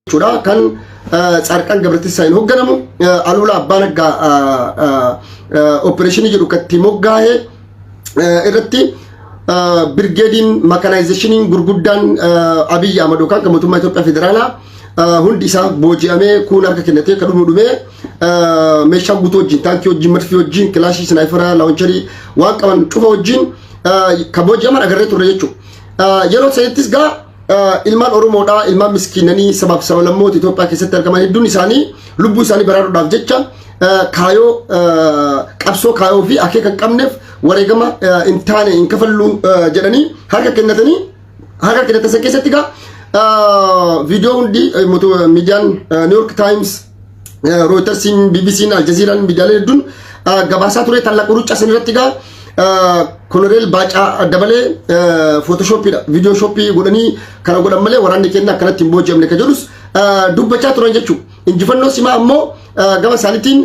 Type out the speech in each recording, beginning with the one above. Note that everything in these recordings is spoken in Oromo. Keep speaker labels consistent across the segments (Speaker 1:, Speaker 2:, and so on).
Speaker 1: jechuudha kan Tsarqaan Gabratissaayin hoogganamu Alula Abbaa Naggaa opereeshinii jedhu katti moggaa'ee irratti birgeediin mechanizationiin gurguddaan Abiy Ahmad kan mootummaa Itoophiyaa federaalaa hundi isaa booji'amee kuun harka kennatee kan dhumee meeshaa guutuu wajjin taankii wajjin marfii wajjin kilaashii snaayifaraa laawuncharii waan qaban cufa wajjin kan booji'aman agarree turre jechuudha. Yeroo sanattis gaa ilmaan Oromoodha ilmaan miskiinanii sabaaf sablammoota Itoophiyaa keessatti argaman hedduun isaanii lubbuu isaanii baraaruudhaaf jecha kaayoo qabsoo kaayoo fi akeeka kan qabneef wareegama hin taane hin kafallu jedhanii harka kennatan san keessatti gaa video hundi miidiyaan New York Times Reuters BBC Al Jazeera miidiyaalee hedduun gabaasaa ture tallaqa ruucaa san irratti gaa Colonel Bacaa dabalee Photoshopidha video shoppii godhanii kana godhan malee waraanni kenna akkanatti hin booji'amne ka jedhus dubbachaa turan jechuudha. Injifannoo simaa ammoo gama isaaniitiin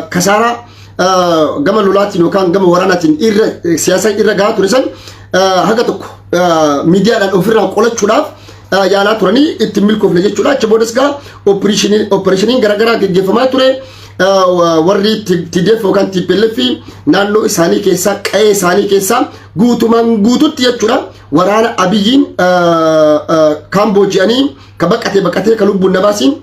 Speaker 1: kasaaraa gama lolaatiin yookaan gama waraanaatiin siyaasa irra gahaa ture san haga tokko miidiyaadhaan ofirraa qolachuudhaaf yaalaa turanii itti milkoofne jechuudha. Achi boodas gaa opereeshiniin garaagaraa gaggeeffamaa ture. Warri TDF yookaan TPLF naannoo isaanii keessaa qe'ee isaanii keessaa guutumaan guututti jechuudha waraana Abiyyiin kan booji'anii ka baqatee ka lubbuun nabaasiin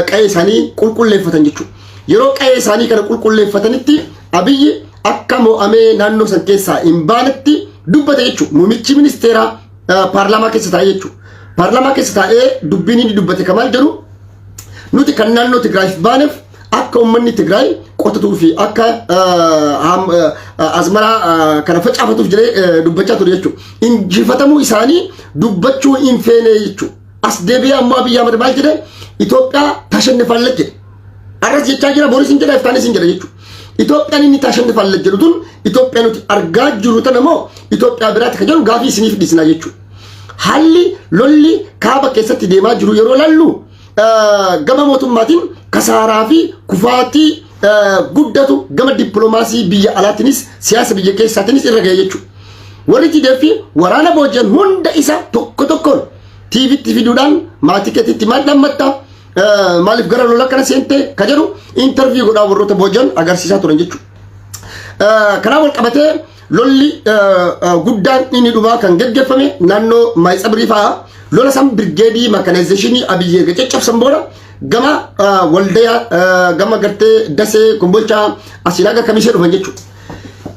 Speaker 1: qe'ee isaanii qulqulleeffatan jechuudha. Yeroo qe'ee isaanii kana qulqulleeffatanitti Abiyyi akka mo'amee naannoo san keessaa hin baanetti dubbate jechuudha. Muummichi ministeeraa paarlaamaa keessa taa'ee jechuudha. Paarlaamaa keessa taa'ee dubbiin inni dubbate kamaal jedhu nuti kan naannoo Tigraayiif baaneef akka ummanni Tigraay qotatuu fi akka azmaraa kana facaafatuuf jedhee dubbachaa ture jechuudha. Injifatamuu isaanii dubbachuu hin feene jechuudha. As deebi'ee ammoo Abiy Ahmad maal jedhe Itoophiyaa tashannifaallee jedhe. Arras jechaa jira Booris hin jedha Iftaanis hin jedha jechuudha. Itoophiyaan inni tashannifaallee jedhu tun Itoophiyaa nuti argaa jiru tana moo Itoophiyaa biraatti kan jedhu gaafii isiniif dhiisnaa jechuudha. Haalli lolli kaaba keessatti deemaa jiru yeroo lallu gama mootummaatiin kasaaraa fi kufaatii guddatu gama dippiloomaasii biyya alaatiinis siyaasa biyya keessaatiinis irra ga'e jechuudha. Warri TDF waraana booji'an hunda isa tokko tokkoon TV'tti fiduudhaan maatii keetiitti maal dhammatta maaliif gara lola kana seente ka jedhu interview godhaa warroota booji'an agarsiisaa turan jechuudha. Kanaa wal qabatee lolli guddaan inni dhumaa kan gaggeeffame naannoo Maayitsabrii fa'aa lola san birgeedii mechanizationi Abiy caccabsan booda gama waldayaa gama gartee dasee kombolchaa asilaga kamisee dhufan jechuudha.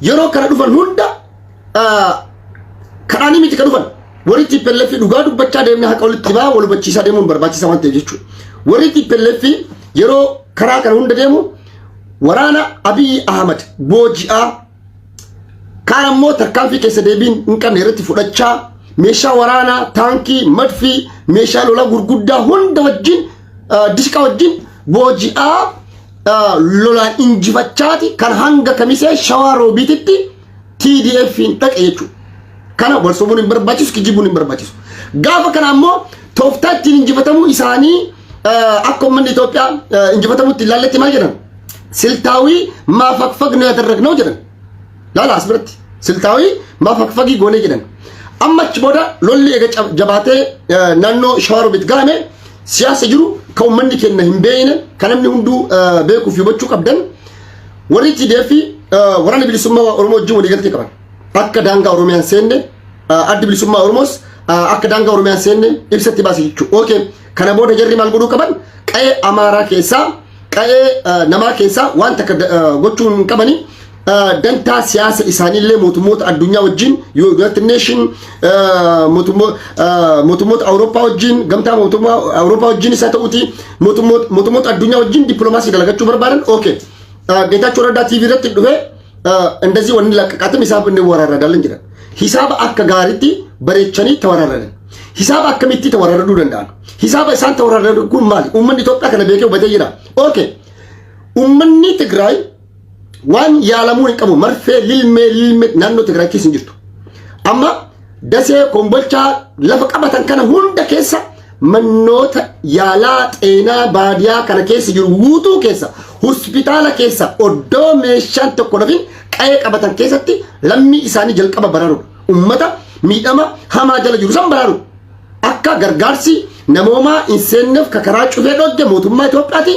Speaker 1: Yeroo kana dhufan hunda kanaanii miti kan dhufan warri TPLF dhugaa dubbachaa deemne haqa walitti baa wal hubachiisaa deemuun barbaachisaa waan ta'eef jechuudha. Warri TPLF yeroo karaa kana hunda deemu waraana Abiy Ahmad booji'aa kaan ammoo tarkaanfii keessa deebiin hin qabne irratti fudhachaa meeshaa waraanaa taankii madfii meeshaa lolaa gurguddaa hunda wajjin disqa wajjin booji'aa lolaan injifachaati kan hanga kamisee shawaa roobiititti TDF hin dhaqe jechuudha. Kana wal sobuun hin barbaachisu kijibuun hin barbaachisu. Gaafa kana ammoo tooftaa ittiin injifatamuu isaanii akka uummanni Itoophiyaa injifatamutti ilaalletti maal jedhan siltaawii maafaqfaqnoo yadarraqnoo jedhan. Laala as biratti siltaawii maafaqfaqii goonee jedhan. Amma achi booda lolli eega jabaatee naannoo shawaa roobiit gaame siyaasa jiru kan uummanni kenna hin beekne kan namni hunduu beekuuf hubachuu qabdan warri TDF waraana bilisummaa Oromoo wajjin waliigaltee qaban akka daangaa Oromiyaan seenne addi bilisummaa Oromoos akka daangaa Oromiyaan seenne ibsatti baase jechuudha. Okay, kana booda jarri maal godhuu qaban qe'ee Amaaraa keessaa qe'ee namaa keessaa waan takka gochuu hin qabanii dantaa siyaasa isaaniillee mootummoota addunyaa wajjin United Nation mootummoota Awurooppaa wajjin gamtaa mootummaa Awurooppaa wajjin isa ta'uti mootummoota addunyaa wajjin dippiloomaasii dalagachuu barbaadan. Okay, Geetaachoo Raddaa TV irratti dhufee እንደዚህ ወን ለቀቃተም ሂሳብ እንወራረዳለን ይላል። ሂሳብ አከ ጋሪቲ በሬቸኒ ተወራረደ ሂሳብ አከሚቲ ተወራረዱ ደንዳል ሂሳብ እሳን ተወራረዱ ኩን ማል ኡመን ኢትዮጵያ ከነበየው በተይራ ኦኬ ኡመኒ ትግራይ ዋን ያለሙን ቀሙ መርፌ ሊልሜ ናኖ ትግራይ ኪስ እንጅርቱ አማ ደሴ ኮምቦልቻ ለፈቀበተን ከነ ሁንደ ኬሳ መኖተ ያላ ጤና ባዲያ ከነ ኬስ ይሩ ውቱ ኬሳ hospitaala keessa oddoo meeshaan tokko dhabin qe'ee qabatan keessatti lammi isaanii jalqaba baraaru ummata miidhama hamaa jala jiru san baraaru akka gargaarsi namooma inseenneef kakaraa cufee dhoogge mootummaa Itoophiyaati.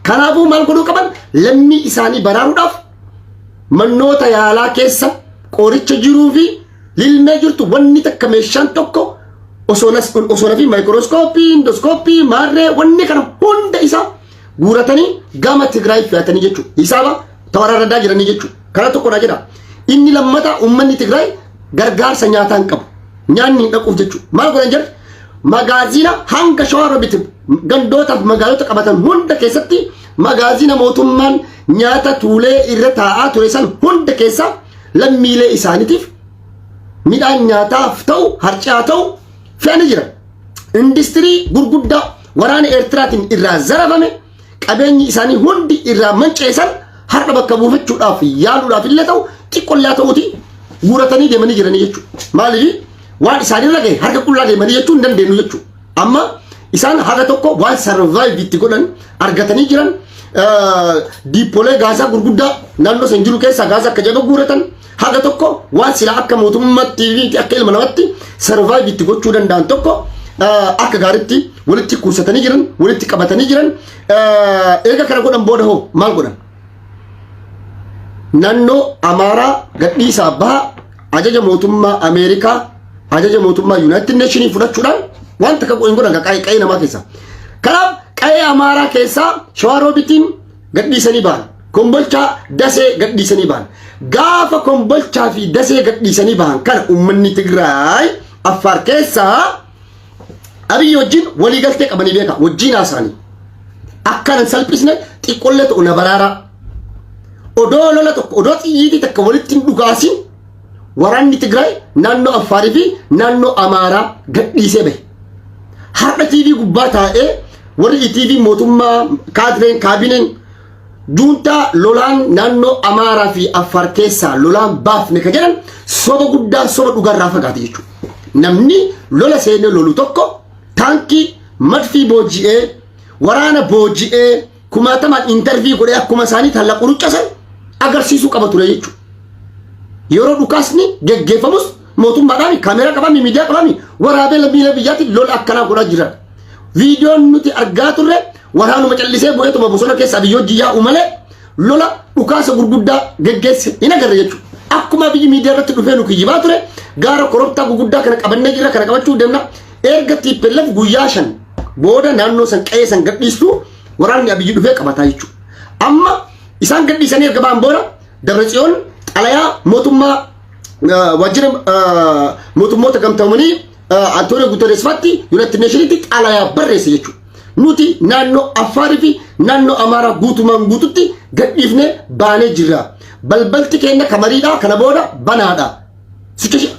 Speaker 1: Kanaafuu maal godhuu qaban lammii isaanii baraaruudhaaf mannoota yaalaa keessa qoricha jiruu fi lilmee jirtu wanni takka meeshaan tokko osoo fi maayikirooskooppii, indoskooppii, maarree wanni kana hunda isaa guuratanii gama Tigraay fe'atanii jechuudha. Hisaaba tawararradaa jiranii jechuudha. Kana tokkodha jedha. Inni lammata uummanni Tigraay gargaarsa nyaataa hin qabu. Nyaanni hin dhaquuf jechuudha. Maal godhan jedhe magaazina hanga Shawaroobit gandootaaf magaalota qabatan hunda keessatti magaazina mootummaan nyaata tuulee irra taa'aa ture san hunda keessa lammiilee isaaniitiif midhaan nyaataaf ta'u harcaa ta'u fe'anii jiran. Industirii gurguddaa waraana Eertiraatiin irraa zarafame qabeenyi isaanii hundi irraa manceessan har'a bakka buufachuudhaaf yaaluudhaaf illee ta'u xiqqollaa ta'uuti guuratanii deemanii jiranii jechuudha. Maaliif waan isaanirra gahe harka qullaa deemanii jechuu hin dandeenyu jechuudha. Amma isaan haga tokko waan sarvaayiv itti godhan argatanii jiran diippolee gaasaa gurguddaa naannoo san jiru keessaa gaasa akka jedhu guuratan haga tokko waan silaa akka mootummaatti fi akka ilma namaatti sarvaayiv itti gochuu danda'an tokko akka gaariitti walitti kuusatanii jiran walitti qabatanii jiran eega kana godhan booda hoo maal godhan naannoo Amaaraa gadhiisaa baha ajaja mootummaa Ameerikaa ajaja mootummaa United Nations fudhachuudhaan waan takka qo'in godhan qaayee namaa keessa. Kanaaf qaayee Amaaraa keessaa Shawaroobitiin gadhiisanii bahan Kombolchaa Dasee gadhiisanii bahan gaafa Kombolchaa fi Dasee gadhiisanii bahan kana uummanni Tigraay Affaar keessaa Abiyyi wajjin waliigaltee qabanii beeka wajjin haasa'anii akkanan salphisne xiqqollee ta'u na baraaraa odoo lola tokko odoo xiyyiitii takka walitti hin dhugaasin waraanni Tigraay naannoo Affaarii fi naannoo Amaaraa gadhiisee bahe. Har'a TV gubbaa taa'ee warri TV mootummaa kaabineen juuntaa lolaan naannoo Amaaraa fi Affaar keessaa lolaan baafne ka jedhan soba guddaa soba dhugarraa fagaate jechuudha. Namni lola seenee lolu tokko taankii madfii booji'ee waraana booji'ee kumaatamaan intervii godhee akkuma isaanii talla quruccasan agarsiisuu qaba ture jechuudha. Yeroo dhukaasni geggeeffamus mootummaadhaan kaameraa qabami miidiyaa qabami waraabee lammiilee biyyaatti lola akkanaa godhaa jiran. Viidiyoon nuti argaa turre waraanuma callisee bu'eetuma bosona keessa biyyoo jiyyaa umalee lola dhukaasa gurguddaa geggeesse hin agarre jechuudha. Akkuma biyyi miidiyaa irratti dhufee nu kiyyibaa ture gaara korobtaa gurguddaa kana qabannee jira kana qabachuu deemna erga TPLF guyyaa 5 booda naannoo san qe'ee san gadhiistu waraanni Abiyyi dhufee qabataa jechuudha. Amma isaan gadhiisanii erga ba'an booda Dabratsiyoon xalayaa mootummaa wajjira mootummoota gamtoomanii Antonio Guterres fatti United Nations xalayaa barreesse jechuudha. Nuti naannoo Affaarii fi naannoo Amaaraa guutumaan guututti gadhiifnee baanee jirra. Balbalti keenya kamariidhaa kana booda banaadha.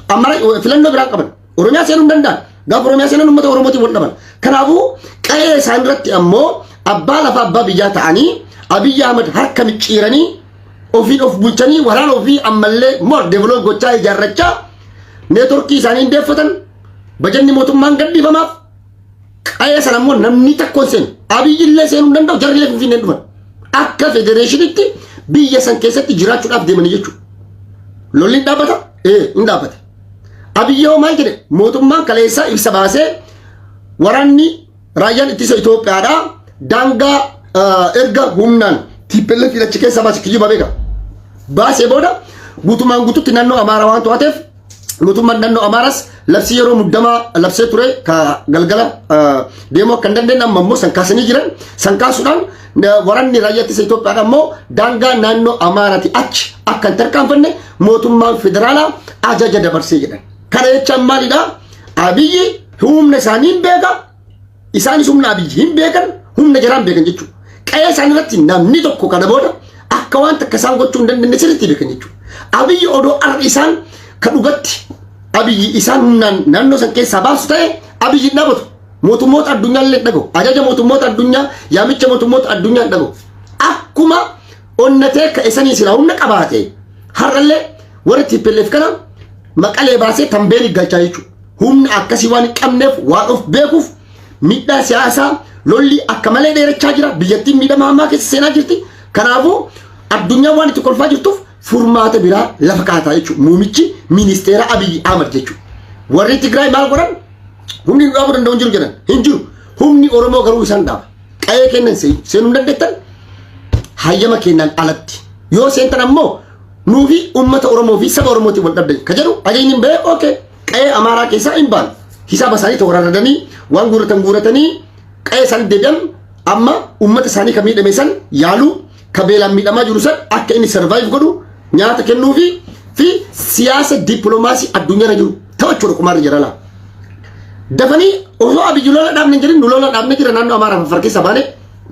Speaker 1: Amaaraa filannoo biraan qaban Oromiyaa seenuu hin danda'an. Gaafa Oromiyaa seenan uummata Oromootiin wal dhaban. Kanaafuu qe'ee isaan irratti ammoo abbaa lafaa abbaa biyyaa ta'anii Abiyyi Ahmad harka micciiranii ofiin of bulchanii waraana ofii ammallee more develop gochaa ijaarrachaa neetworkii isaanii hundeeffatan bajanni mootummaan gadhiifamaaf qe'ee sana ammoo namni takkoon seenu Abiyyi illee seenuu hin danda'u jarri illee finfinnee dhufan akka federeeshinitti biyya san keessatti jiraachuudhaaf deemanii jechuudha. Lolli hin dhaabbata? Hin dhaabbata. Abiyyi hoo maal jedhe mootummaan kaleessaa ibsa baasee waraanni raayyaan ittisa Itoophiyaadhaa daangaa erga humnaan TPLF achi keessa baase kiyyibaa beeka. Baasee booda guutumaan guututti naannoo Amaaraa waan to'ateef mootummaan naannoo Amaaraas labsii yeroo muddamaa labsee ture ka galgala deemuu akka hin dandeenye amma immoo san kaasanii jiran san kaasuudhaan waraanni raayyaa ittisa Itoophiyaadhaa immoo daangaa naannoo Amaaraati achi akka hin tarkaanfanne mootummaan federaalaa ajaja dabarsee jedhan. Kana jechaan maalidhaa? Abiyyi humna isaanii hin beeka isaanis humna Abiyyi hin beekan humna jaraan beekan jechuudha. Qe'ee isaanii irratti namni tokko kana booda akka waan takka isaan gochuu hin dandeenye sirriitti beekan jechuudha. Abiyyi odoo arri isaan ka dhugatti Abiyyi isaan humnaan naannoo san keessaa baasu ta'e Abiyyi hin dhaabatu. Mootummoota addunyaa illee dhagahu. Ajaja mootummoota addunyaa yaamicha mootummoota addunyaa dhagahu. Akkuma onnatee ka isanii sila humna qabaate har'allee warri TPLF kana maqalee baasee tambeeli galchaa jechuudha. Humna akkasii waan hin qabneef waan of beekuuf miidhaa siyaasaa lolli akka malee dheerachaa jira. Biyyattiin miidhama hammaa keessa seenaa jirti. Kanaafuu addunyaa waan itti kolfaa jirtuuf furmaata biraa lafa kaataa jechuudha. Muumichi ministeera Abiyyi Ahmad jechuudha. Warri Tigraay maal godhan? Humni nu dhaabuu danda'u hin jiru jedhan. Hin jiru. humni Oromoo garuu isaan dhaaba. Qa'ee kennan seenuu dandeettan hayyama kennan alatti. Yoo seentan ammoo nuufi ummata Oromoo fi saba Oromooti wal dhabdan. Ka jedhu ajajni bee okay. Qa'ee Amaaraa keessaa hin baan. Hisaaba isaanii toorarradanii waan guuratanii qa'ee isaanii deebi'an amma ummata isaanii kan miidhame san yaaluu ka beelaan miidhamaa jiru san akka inni survive godhu nyaata kennuu fi siyaasa dippiloomaasii addunyaarra jiru taphachuudha qumaarra jira laa. Dafanii osoo abiyyi lola dhaabne jirin nu lola dhaabne jira naannoo Amaaraa farkeessa baane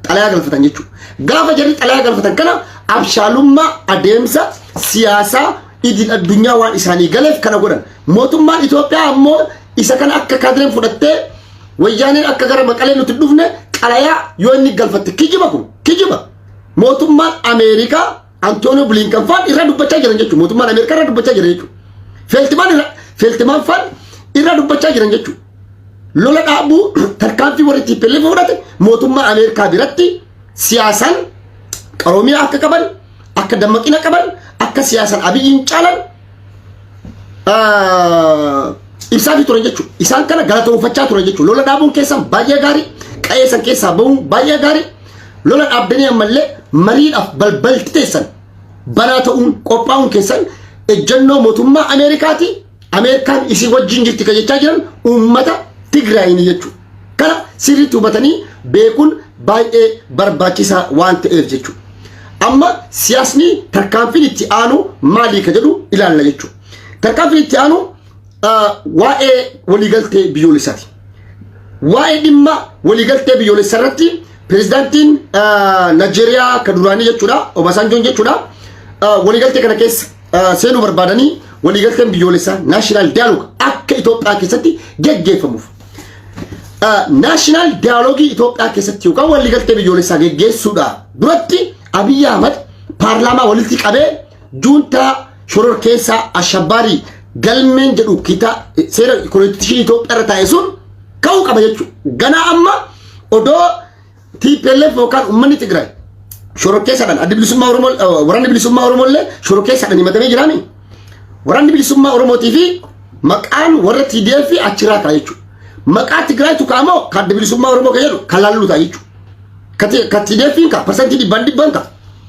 Speaker 1: xalayaa galfatan jechuudha. Gaafa jarri xalayaa galfatan kana abshaalummaa adeemsa siyaasaa idil addunyaa waan isaanii galeef kana godhan. Mootummaan Itoophiyaa ammoo isa kana akka kaadireen fudhattee wayyaaneen akka gara Maqalee nuti dhufne xalayaa yoo inni galfatte kijiba. Mootummaan Ameerikaa Antonio Blinken faan irra dubbachaa jiran jechuudha. Mootummaan Ameerikaa irra dubbachaa jiran jechuudha. Feeltimaan faan irra dubbachaa jiran jechuudha. Lola dhaabuu tarkaanfii warri TPLF fudhate mootummaa Ameerikaa biratti siyaasaan qaroomiyaa akka qaban, akka dammaqina qaban, akka siyaasaan abiyyiin caalan ibsaa fi turan jechuudha. Isaan kana galatoomfachaa turan jechuudha. Lola dhaabuun keessan baay'ee gaarii, qa'ee san keessaa bahuun baay'ee gaarii. Lola dhaabdanii ammallee mariidhaaf balbalti teessan banaa ta'uun qophaa'uun keessan ejjennoo mootummaa Ameerikaati. Ameerikaan isii wajjin jirti kan jechaa jiran uummata Tigraayini jechuudha. Kana sirriitti hubatanii beekuun baay'ee barbaachisaa waan ta'eef jechuudha. Amma siyaasni tarkaanfiin itti aanu maalii ka jedhu ilaalla jechuudha. Tarkaanfiin itti aanu waa'ee waliigaltee biyyoolessaati. Waa'ee dhimma waliigaltee biyyoolessaa irratti pirezidaantiin Naajeeriyaa ka duraanii jechuudha, Obasanjoon jechuudha, waliigaltee kana keessa seenuu barbaadanii waliigalteen biyyoolessaa naashinaal diyaaloog akka Itoophiyaa keessatti geggeeffamuuf. Naashinaal diyaaloogii Itoophiyaa keessatti yookaan waliigaltee biyyoolessaa geggeessuudha duratti Abiyyi Ahmad paarlaamaa walitti qabee juuntaa shororkeessaa ashabaarii galmeen jedhu kita seera konstitushinii Itoophiyaa irra taa'e sun ka'uu qaba jechuudha. Ganaa amma odoo TPLF yookaan uummanni Tigraay shororkeessaadhaan adda bilisummaa Oromoo waraanni bilisummaa Oromoo illee shororkeessaadhaan himatamee jiraani. Waraanni bilisummaa Oromootii fi maqaan warra TDF achirraa ka'a jechuudha. Maqaa Tigraaytu ka'amoo kan adda bilisummaa Oromoo kan jedhu kan laallu ta'a jechuudha. Kan TDF ka parsantii dhibban ka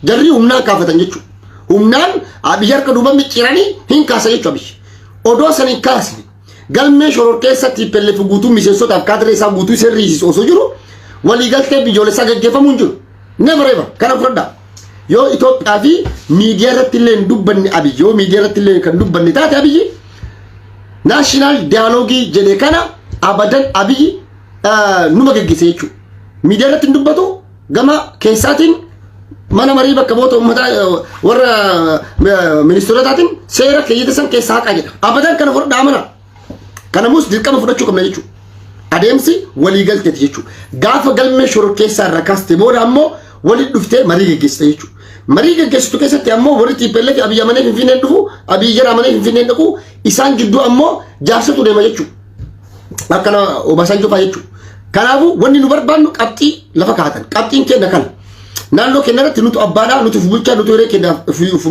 Speaker 1: jarri humnaan kaafatan jechuudha. Humnaan Abiyyi harka duuba micciiranii hin kaasa jechuudha Abiyyi. Odoo san hin kaasne galmee shororkeessa TPLF guutuu miseensotaaf kaadiree isaa guutuu sirriisisu osoo jiru waliigaltee biyyoolessaa gaggeeffamuun jiru. Never ever kana fudhadhaa. Yoo Itoophiyaa fi miidiyaa irratti illee hin dubbanne Abiyyi yoo miidiyaa irratti illee kan dubbanne taate Abiyyi naashinaal diyaaloogii jedhee kana abadan Abiyyi numa gaggeesse jechuudha. Miidiyaa irratti hin dubbatu gama keessaatiin mana marii bakka bu'oota uummataa warra ministeerotaatiin seera keeyyata san keessaa haqaa jedha. Abadan kana fudhadhaa mana. Kanamus dirqama fudhachuu qabna jechuudha. Adeemsi waliigalteeti jechuudha. Gaafa galmee shororkeessaa irra kaaste booda ammoo walitti dhuftee marii gaggeessite jechuudha. Marii gaggeessitu keessatti ammoo warri TPLF Abiyyi amanee Finfinneen dhufu, Abiyyi jara amanee Finfinneen dhaqu, isaan gidduu ammoo jaarsatu deema jechuudha. Akkana Obasanjoo fa'aa jechuudha. Kanaafuu wanni nu barbaannu qabxii lafa kaa'atan. Qabxiin kenna kana. Naannoo kenna irratti nuti abbaadhaa, nuti bulchaa, nuti horee kenna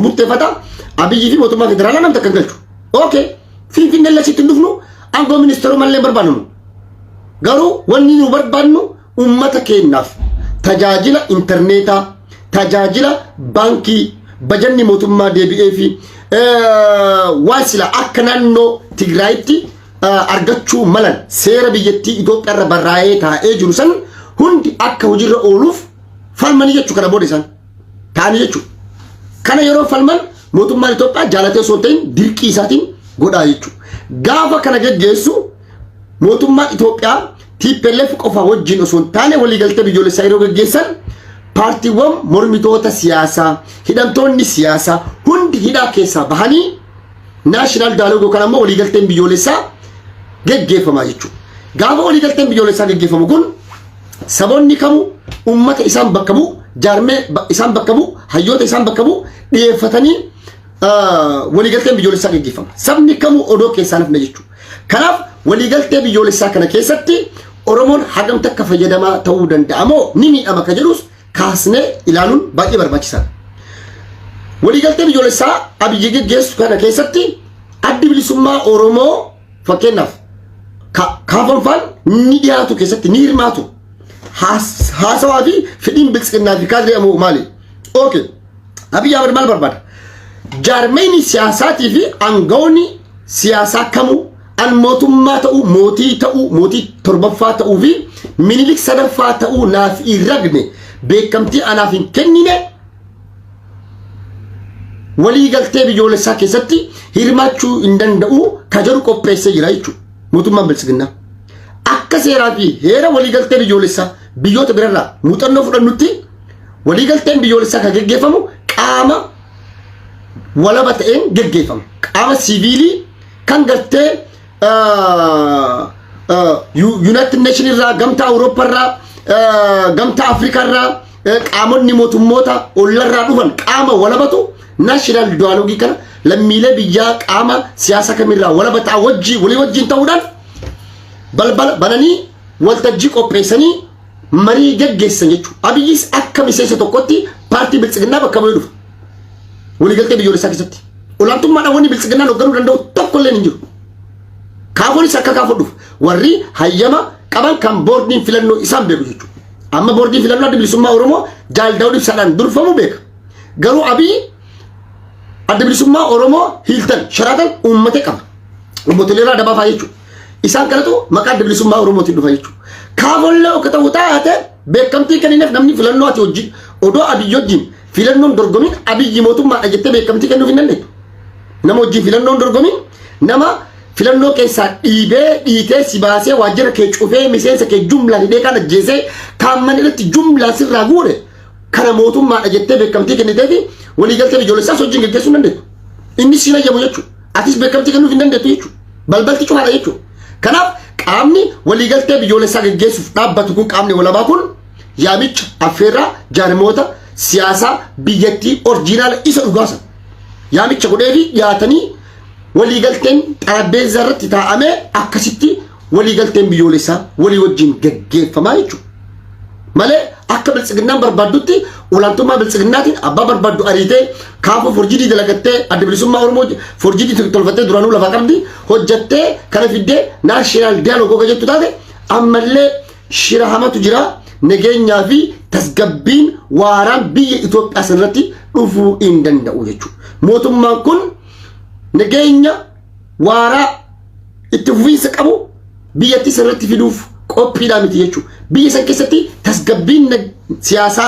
Speaker 1: murteeffata. Abiyyi fi mootummaa federaalaa namta kan galchu. Okay. Finfinneen lasitti hin dhufnu aangoo ministeerummaa illee barbaannu. Garuu wanni nu barbaannu uummata keenyaaf tajaajila interneetaa, tajaajila baankii, bajanni mootummaa deebi'ee fi waan sila akka naannoo Tigraayitti argachuu malan seera biyyattii Itoophiyaa irra barraa'ee taa'ee jiru san hundi akka hojiirra ooluuf falmanii jechuu kana booda isaan ta'anii jechuu. Kana yeroo falman mootummaan Itoophiyaa jaalatee osoo ta'in dirqii isaatiin godhaa jechuu. Gaafa kana geggeessu mootummaan Itoophiyaa TPLF qofa wajjin osoo hin taane waliigaltee biyyoolessaa yeroo geggeessan paartiiwwan mormitoota siyaasaa, hidhamtoonni siyaasaa hundi hidhaa keessaa bahanii naashinaal diyaaloogii yookaan ammoo waliigalteen biyyoolessaa geggeeffamaa jechuudha. Gaafa waliigalteen biyyoolessaa geggeeffamu kun saboonni kamuu uummata isaan bakka bu'u, jaarmee isaan bakka bu'u, hayyoota isaan bakka bu'u dhiyeeffatanii waliigalteen biyyoolessaa geggeeffama. Sabni kamuu odoo keessaa nafna jechuudha. Kanaaf waliigaltee biyyoolessaa kana keessatti Oromoon hagam takka fayyadamaa ta'uu danda'a moo ni miidhama ka jedhus kaasnee ilaaluun baay'ee barbaachisaadha. Waliigaltee biyyoolessaa Abiyyi geggeessu kana keessatti addi bilisummaa Oromoo fakkeenyaaf kaafanfaan نيدياتو كيست نيرماتو هاسوافي فدين بلسقنا في كادري أمو مالي أوكي أبي أمر مال برباد جارميني سياساتي في أنغوني سياسة كمو أن موتما تأو موتي تربفا تأو في منيلك سدفا تأو ناف إرغني بكمتي أنا في كنينة ولي قلتي بيولسا كيستي هرماتشو إندن دأو كجرو كوبريسي جرايشو موتما بلسقنا أكا سيرا في هيرا ولي قلتي بيولسا بيوت بررا موتنو فرنوتي ولي قلتي بيولسا كجيفمو كاما ولا بتأين جيفمو كاما سيفيلي كان قلتي يونايتد نيشنز را غمتا اوروبا را غمتا افريكا را قامون نيموت موتا اولرا دوفن قاما ولا بتو ناشونال دوالوجي كان لميله بيجا قاما سياسه كاميرا ولا بتا وجي ولي وجي انتودان بلبل بناني ولتجي اوبريشني مري جگيسنيچو ابيس اكميسيسه توكوتي بارتي بلصغنا بكميدو ولي قلت بيجو لساكسبتي ولانتم ما دوني بلصغنا نو غرو دندو توكل نينجو كافوني سكا كافودو وري هيما قبل كان بوردين فيلنو اسام بيجو اما بوردين فيلنو ادبل سما اورومو جال داود سالان درفمو بيك غرو ابي ادبل سما اورومو هيلتن شراتن امته قام امتليرا دبا فايچو اسان كلتو مكا ادبل سما اورومو تدو فايچو كافولو كتوتاته بكمتي كنينف نمني فيلنو اتي وجي اودو ابي يوجين فيلنو درغومين ابي يموتو ما اجته بكمتي كنو فينني نمو جي فيلنو درغومين نما فيلنو كيسا إيتي سباسي واجر كي تشوفي مسيسا كي جملة لدي كانت جيسي كامن إلتي جملة سر راغوري كان موتو ما أجتة بكمتي كني تدي ولي قلت بجولسا سوجين كيسو نندي إني سينا يبو يچو أتيس بكمتي كنو في نندي يچو بلبل تيچو هذا يچو كناف كامني ولي قلت بجولسا كيسو نابا تكون كامني ولا باكون ياميچ أفيرا جارموتا سياسة بيجتي أورجينال إسا رغاسا ياميچ كوديفي ياتني ولي قلتن ترابيزا رتي تاعمي أكسيتي ولي قلتن بيوليسا ولي وجين جيف فما يجو مالي أكا بلسقنان بربادوتي ولانتوما بلسقناتين أبا بربادو أريتي كافو فرجيدي دلقتي أدبلسوما أورمو فرجيدي تلفتي درانو لفاقردي هجتي كان في الدي ناشينال ديالوغو جتو تاتي أما اللي شراهما تجرا نجينا في تسقبين واران بي إثيوبيا سنرتي رفو إندن داو يجو موتوما كن نجينا وارا التفويس كابو بيتي سرتي في دوف قبي دامتي يجو بيسا كيستي تسقبين سياسة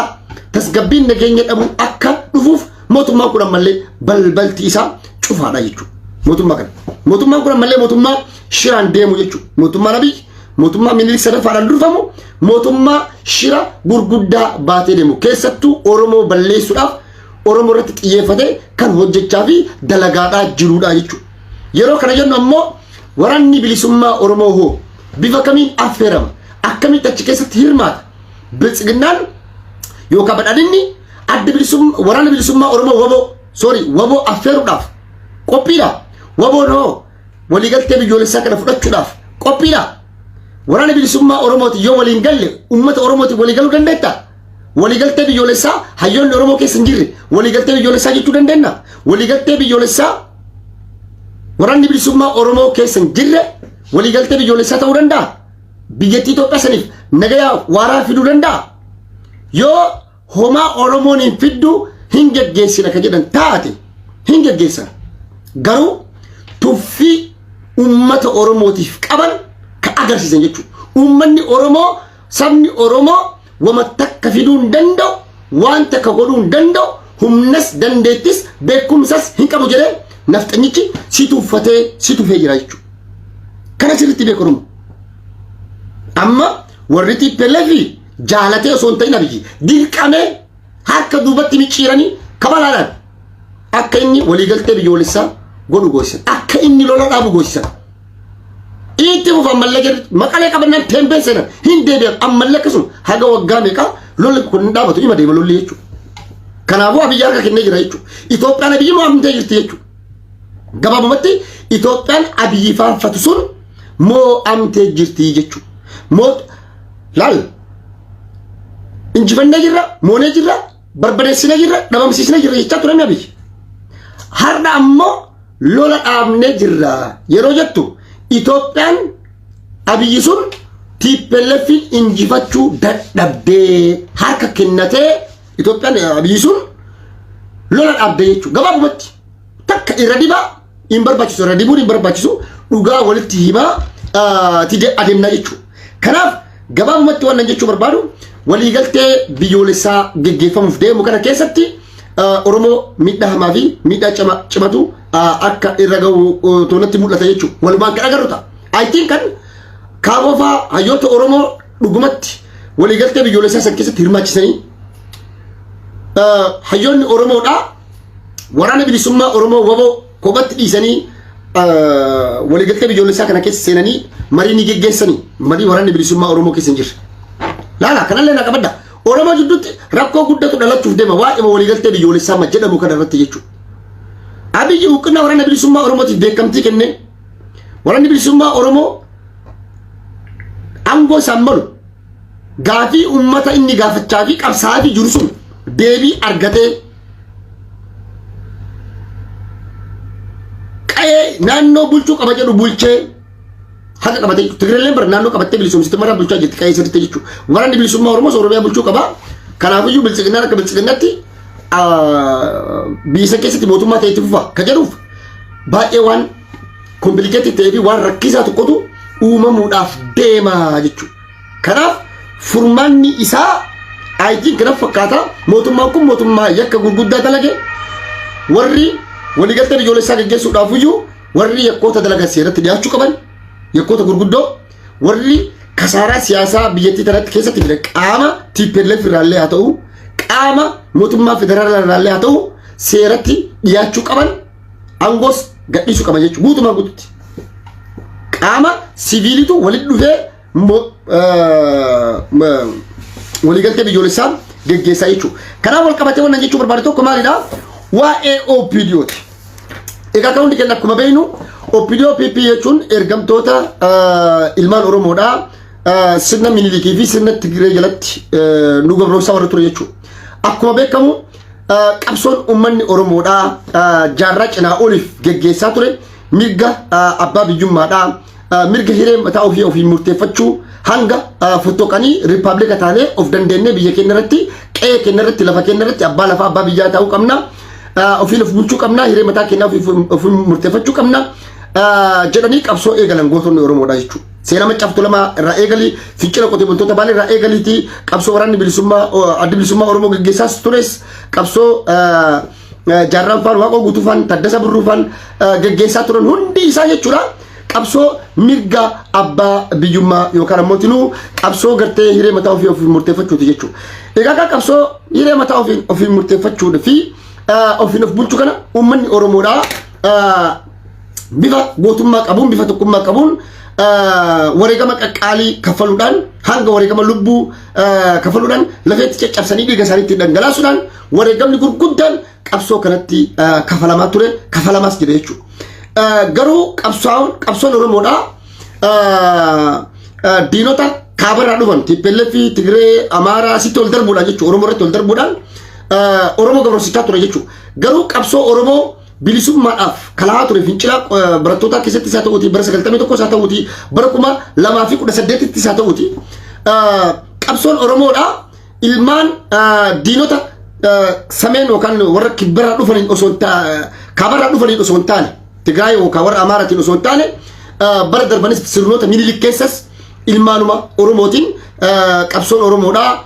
Speaker 1: تسقبين نجينا أبو أكا دفوف موتو ما كنا ملي بل تيسا شوف هذا يجو موتو ما كنا ملي موتو ما شيران ديمو يجو موتو ما نبي موتو ما مني سرف على الدرفمو موتو ما شيرا غرغدا باتي ديمو كيستو أورومو بلي سراف Oromoo irratti xiyyeeffate kan hojjechaa fi dalagaadhaa jiruudha jechuudha. Yeroo kana jennu ammoo waraanni bilisummaa Oromoo hoo bifa kamiin affeerama akkamitti achi keessatti hirmaata biltsiginnaan yookaan badhaadhinni adda bilisummaa waraana bilisummaa Oromoo waboo affeeruudhaaf qophiidha. Waboo noo waliigaltee biyyoolessaa kana fudhachuudhaaf qophiidha. Waraana bilisummaa Oromooti yoo waliin galle uummata Oromooti walii galuu dandeetta. ولقلت بيولسا هيون نورمو كيسنجري ولقلت بيولسا جتو دندنا ولقلت بيولسا وراني بيسوما أورمو كيسنجري ولقلت بيولسا تورندا بيجتي تو كسنيف نجايا وارا فيدو دندا يو هما أورمو نفيدو هنجت جيسنا كجدن تاتي هنجت جيسنا غرو توفي أمة أورمو تيف كابن كأجرسي سنجتو أمني أورمو سبني أورمو وما تكفيدون دندو وانت كقولون دندو هم ناس دندتس بكم ساس هنك أبو جري نفتنيكي سيتو في جرايتو كان سيرتي بكرم أما وريتي بلفي جالتي وصونتين أبيجي ديل كامي هاك دوبتي ميشيراني كبالالا أكا إني وليقلتي بيوليسا قولو غوشا أكا إني لولا أبو غوشا إنتي وفا ملكة مقالي كابنا تنبين سنة هندي بيان أم ملكة سن هاقا وقامي كا لولا كن دابتو إما ديما لولي يجو كان أبو أبي جاركا كنجي رايجو إثيوبيان أبي جمو أمتي جرتي يجو قبابو متي إثيوبيان أبي يفان فتسون مو أمتي جرتي يجو موت لال إنجفن نجرة مو نجرة بربرسي نجرة نبامسيس نجرة يجاتو رمي أبي هرنا أمو لولا أم نجرة يرو جتو إثيوبيان أبي يسون TPLF injifachuu dadhabdee harka kennatee Itoophiyaan biyyi sun lola dhaabdee jechuudha. Gabaabumatti takka irra dibaa hin barbaachisu, irra dibuun hin barbaachisu, dhugaa walitti himaa tidee adeemnaa jechuudha. Kanaaf gabaabumatti waan jechuu barbaadu waliigaltee biyyoolessaa geggeeffamuuf deemu kana keessatti Oromoo miidhaa hamaa fi miidhaa cimatu akka irra gahu toonatti mul'ata jechuudha. Walumaan kan agarru ta'a. I think kan kaabofaa hayyoota Oromoo dhugumatti waliigaltee biyyoolessaa san keessatti hirmaachisanii hayyoonni Oromoodhaa waraana bilisummaa Oromoo waboo kophatti dhiisanii waliigaltee biyyoolessaa kana keessa seenanii marii ni geggeessanii marii waraanni bilisummaa Oromoo keessa hin jirre. Laala kanallee na qabadda. Oromoo jidduutti rakkoo guddatu dhalachuuf deema waa'ee waliigaltee biyyoolessaa ma jedhamu kana irratti jechuudha. Abiyyi huqqina waraana bilisummaa Oromootiif beekamtii kenne. Waraanni bilisummaa Oromoo angoo isaan malu gaafii uummata inni gaafachaa fi qabsaa'aa jiru sun deebii argatee qa'ee naannoo bulchuu qaba jedhu bulchee haqa qabatee Tigreeleen bar naannoo qabattee bilisumsitti maraa bulchaa jirti qa'ee sirriitti jechuudha. Waraanni bilisummaa Oromoo Oromiyaa bulchuu qaba. Kanaafiyyuu bilchiginaan akka bilchiginatti biyya keessatti mootummaa ta'etti fufa ka jedhuuf baay'ee waan komplikeetii ta'ee fi waan rakkisaa tokkotu uumamuudhaaf deemaa jechuudha. Kanaaf furmaanni isaa I think kana fakkaata mootummaan kun mootummaa yakka gurguddaa dalage warri waliigaltee biyyoolessaa gaggeessuudhaaf iyyuu warri yakkoota dalagaa seeratti dhiyaachuu qaban yakkoota gurguddoo warri kasaaraa siyaasaa biyyattii tanatti keessatti fide qaama TPLF irraallee haa ta'u qaama mootummaa federaalaa irraallee haa ta'u seeratti dhiyaachuu qaban aangoos gadhiisuu qaban jechuudha. Guutumaa guututti qaama siviilitu walitti dhufee waliigaltee biyyoolessaa geggeessaa jechuudha. Kanaaf wal qabatee waan jechuu barbaade tokko maalidha? Waa'ee OPDUuti. Egaa kan hundi kenna akkuma beeknu OPDUU PP jechuun ergamtoota ilmaan Oromoodhaa sirna Minilikii fi sirna Tigree jalatti nu gabroomsaa warra ture jechuudha. Akkuma beekamu qabsoon uummanni Oromoodhaa jaarraa cinaa oliif geggeessaa ture mirga abbaa biyyummaadhaa mirga hiree mataa ofii murteeffachuu hanga fotoqanii riippaabilika taanee of dandeenyee biyya keenya irratti qe'ee keenya irratti lafa keenya irratti abbaa lafaa abbaa biyyaa ta'uu qabna. Ofiin of bulchuu qabna hiree mataa keenya ofii murteeffachuu qabna jedhanii qabsoo eegalan gootonni Oromoodhaa jechuudha. Seera Maccaaftuu lama irraa eegalii fincila qotee bultoota Baalee irraa eegaliitii qabsoo waraanni bilisummaa adda bilisummaa Oromoo gaggeessaas tures qabsoo jaarraan faan waaqoo guutuufaan taddasa birruufaan gaggeessaa turan hundi isaa jechuudha. Qabsoo mirga abbaa biyyummaa yookaan ammoo tinuu qabsoo gartee hiree mataa ofii murteeffachuuti jechuudha. Egaa qabsoo hiree mataa ofii murteeffachuudha fi ofiin of bulchuu kana uummanni Oromoodhaa bifa gootummaa qabuun bifa tokkummaa qabuun wareegama qaqqaalii kaffaluudhaan hanga wareegama lubbuu kaffaluudhaan lafeetti caccabsanii dhiiga isaaniitti dhangalaasuudhaan wareegamni gurguddaan qabsoo kanatti kafalamaa ture kafalamaas jira jechuudha. Garuu qabsoon Oromoodhaa diinota kaabarraa dhufan TPLF Tigree Amaaraa sitti ol darbuudhaan jechuudha. Oromoo irratti ol darbuudhaan Oromoo gabroomsichaa ture jechuudha. Garuu qabsoo Oromoo bilisummaadhaaf kalaa ture fincila barattoota keessatti isaa ta'uuti bara 91 isaa ta'uuti bara 2018 isaa ta'uuti qabsoon Oromoodhaa ilmaan diinota sameen yookaan warra kibbarraa dhufaniin osoo kaabarraa dhufaniin osoo hin taane Tigraay yookaan warra Amaaraatiin osoo hin taane bara darbanis sirnoota Minilik keessas ilmaanuma Oromootiin qabsoon Oromoodhaa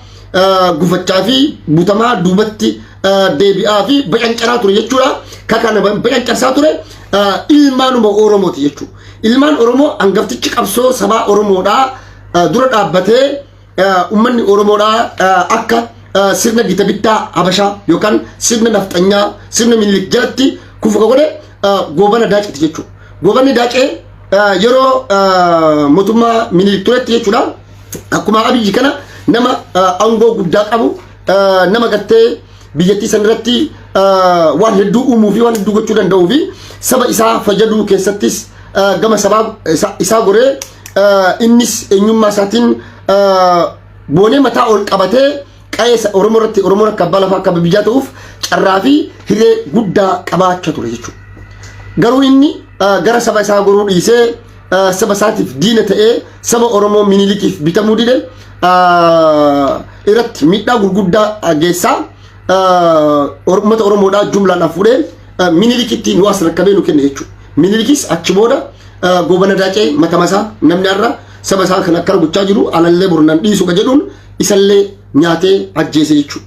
Speaker 1: gufachaa fi butamaa duubatti deebi'aa fi bacancaraa ture jechuudha. Kakana bacancarsaa ture ilmaanuma Oromooti jechuudha. Ilmaan Oromoo hangaftichi qabsoo sabaa Oromoodhaa dura dhaabbatee uummanni Oromoodhaa akka sirna gita bittaa Habashaa yookaan sirna nafxanyaa sirna Minilik jalatti kufu godhe goobana daaceti jechuudha. Goobanni daacee yeroo mootummaa Minilik turetti jechuudha. Akkuma Abiyyi kana nama aangoo guddaa qabu nama gartee biyyattii san irratti waan hedduu uumuu fi waan hedduu gochuu danda'uu fi saba isaa fayyaduu keessattis gama sabaa isaa goree innis eenyummaa isaatiin boonee mataa ol qabatee qa'ee Oromoo irratti Oromoo akka abbaa lafaa akka biyyaa ta'uuf carraa fi hiree guddaa qabaachaa ture jechuudha. Garuu inni gara saba isaa goruu dhiisee saba isaatiif diina ta'ee saba Oromoo Minilikiif bitamuu dide irratti miidhaa gurguddaa geessaa uummata Oromoodhaa jumlaadhaan fuudhee Minilikitti nu as rakkabee nu kenne jechuudha. Minilikis achi booda goobana daacee matamasaa namni har'a saba isaa kan akkana gochaa jiru alallee bornaan dhiisu jedhuun isallee nyaatee ajjeese jechuudha.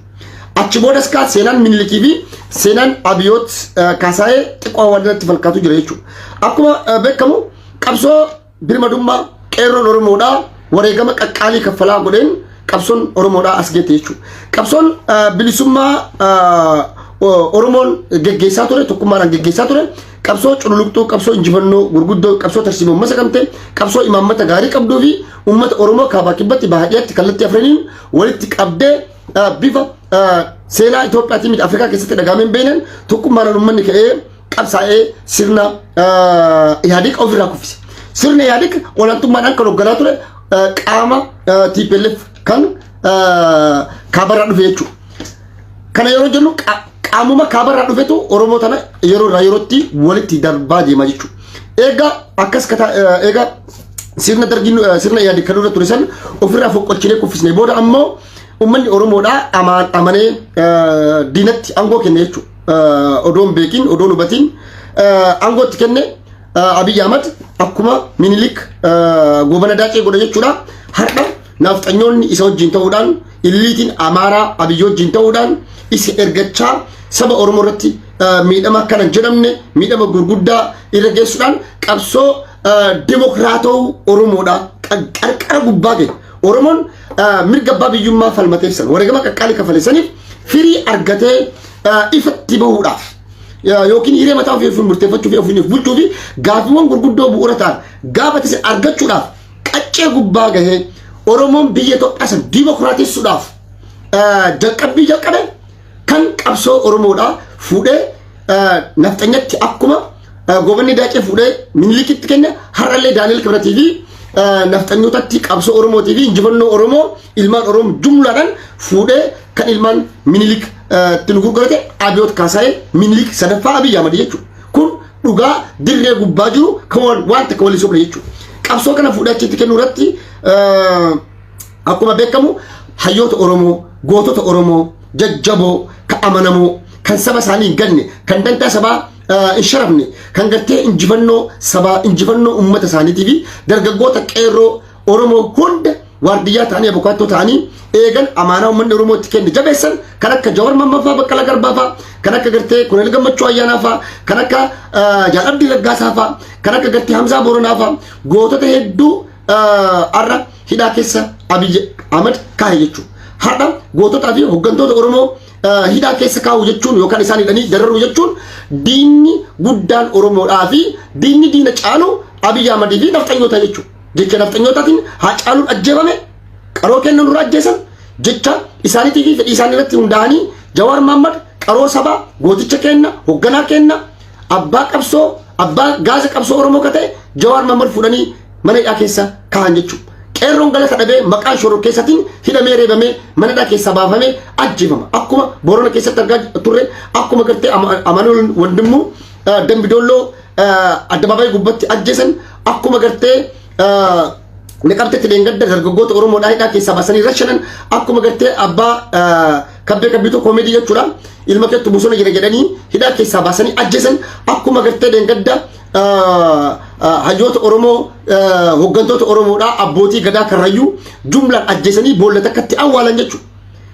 Speaker 1: Achi boodas ka seenaan Minilikii fi seenaan Abiyoot Kaasaayee xiqqoo waan irratti falkaatu jira jechuudha. Akkuma beekamu qabsoo birmadummaa qeerroon Oromoodhaa wareegama qaqqaalii kaffalaa godheen qabsoon Oromoodhaa as geette jechuudha. Qabsoon bilisummaa Oromoon geggeessaa ture tokkummaadhaan geggeessaa ture qabsoo cululuqtuu qabsoo injifannoo gurguddoo qabsoo tarsiimoo masakamte qabsoo imaammata gaarii qabduu fi uummata Oromoo kaabaa kibbatti baay'eetti kallattii afraniin walitti qabdee bifa seenaa Itoophiyaatii miti Afrikaa keessatti dhagaameen beenen tokkummaadhaan uummanni ka'ee qabsaa'ee sirna Ihaadig ofirraa kuffise. Sirna Ihaadig olaantummaadhaan kan hoogganaa ture qaama TPLF kan kaabarraa dhufe jechuudha. Kana yeroo jennu qaamuma kaabarraa dhufetu Oromoo tana yeroo yerootti walitti darbaa deema jechuudha. Egaa akkas egaa sirna dargin sirna Ihaadig kan dura ture san ofirraa foqqolchinee kuffisne booda ammoo ummanni Oromoodhaa amanee diinatti aangoo kenne jechuudha. Odoon beekin odoon hubatiin aangootti kenne Abiy Ahmad akkuma Minilik goobana daacee godha jechuudha. Har'a naafxanyoonni isa wajjin ta'uudhaan illiitiin Amaaraa Abiy wajjin ta'uudhaan isa ergachaa saba Oromoo irratti miidhama kana jedhamne miidhama gurguddaa irra geessuudhaan qabsoo demokraatoo Oromoodhaa qarqara gubbaa ga'e. Oromoon mirga abbaa biyyummaa falmateessan wareegama qaqqaalii kafaleessaniif firii argatee ifatti bahuudhaaf yookiin hiree mataa ofii murteeffachuu fi ofiif bulchuu fi gaaffiiwwan gurguddoo bu'uura ta'an gaafatise argachuudhaaf qaccee gubbaa gahee Oromoon biyya Itoophiyaa dimokiraatessuudhaaf jalqabbii jalqabe kan qabsoo Oromoodhaa fuudhee nafxanyatti akkuma goobanni daacee fuudhee Minilikitti kenne har'allee Daani'el Kibratii fi nafxanyootatti qabsoo Oromootii fi injifannoo Oromoo ilmaan Oromoo jumlaadhaan fuudhee kan ilmaan Minilik itti gurgurate Abiyoot Kaasaayee Minilik sadaffaa Abiy Ahmad jechuudha. Kun dhugaa dirree gubbaa jiru kan wanta kan waliin sobne jechuudha. Qabsoo kana fuudhee achitti kennuu irratti akkuma beekamu hayyoota Oromoo gootota Oromoo jajjaboo kan amanamoo kan saba isaanii hin ganne kan dantaa sabaa hin sharafne kan gartee injifannoo sabaa injifannoo uummata isaaniitii fi dargaggoota qeerroo Oromoo hunda waardiyyaa ta'anii abukaattoo ta'anii eegan amaanaa uummanni Oromoo itti kenne jabeessan kan akka Jawar Mammaffaa Baqqalaa Garbaafaa kan akka gartee Kuneel Gammachuu Ayyaanaafaa kan akka Jaalabdii Raggaasaafaa kan akka gartee Hamzaa Booranaafaa gootota hedduu har'a hidhaa keessa Abiy Ahmad kaa'e jechuudha. Har'a goototaa fi hooggantoota Oromoo hidhaa keessa kaa'u jechuun yookaan isaan hidhanii dararuu jechuun diinni guddaan Oromoodhaa fi diinni diina caalu Abiy Ahmad fi nafxanyoota jechuudha. Jecha nafxanyootaatiin haa caaluun ajjeefame qaroo kennan dura ajjeesan jecha isaaniitii fi fedhii isaanii irratti hundaa'anii Jawar Mahammad qaroo sabaa gooticha kenna hoogganaa kenna abbaa qabsoo abbaa gaasa qabsoo Oromoo ka ta'e Jawar Mahammad fuudhanii mana hidhaa keessa kaa'an jechuudha. Qeerroon galata dhabee maqaan shoror keessatiin hidhamee reebamee mana hidhaa keessaa baafamee ajjeefama. Akkuma Boorana keessatti argaa turre akkuma gartee Amanuel Wandimuu Dambidolloo addabaabaayii gubbatti ajjeesan akkuma gartee Neqabteetti leengadda dargaggoota Oromoodhaa hidhaa keessaa baasanii rashanan akkuma gartee abbaa kabbee kabbiitoo koomedii jechuudha. Ilma keettu bosona jira jedhanii hidhaa keessaa baasanii ajjeesan akkuma gartee leengadda hayyoota Oromoo hooggantoota Oromoodhaa abbootii gadaa karrayyuu jumlaan ajjeesanii boolla takkatti awwaalan jechuudha.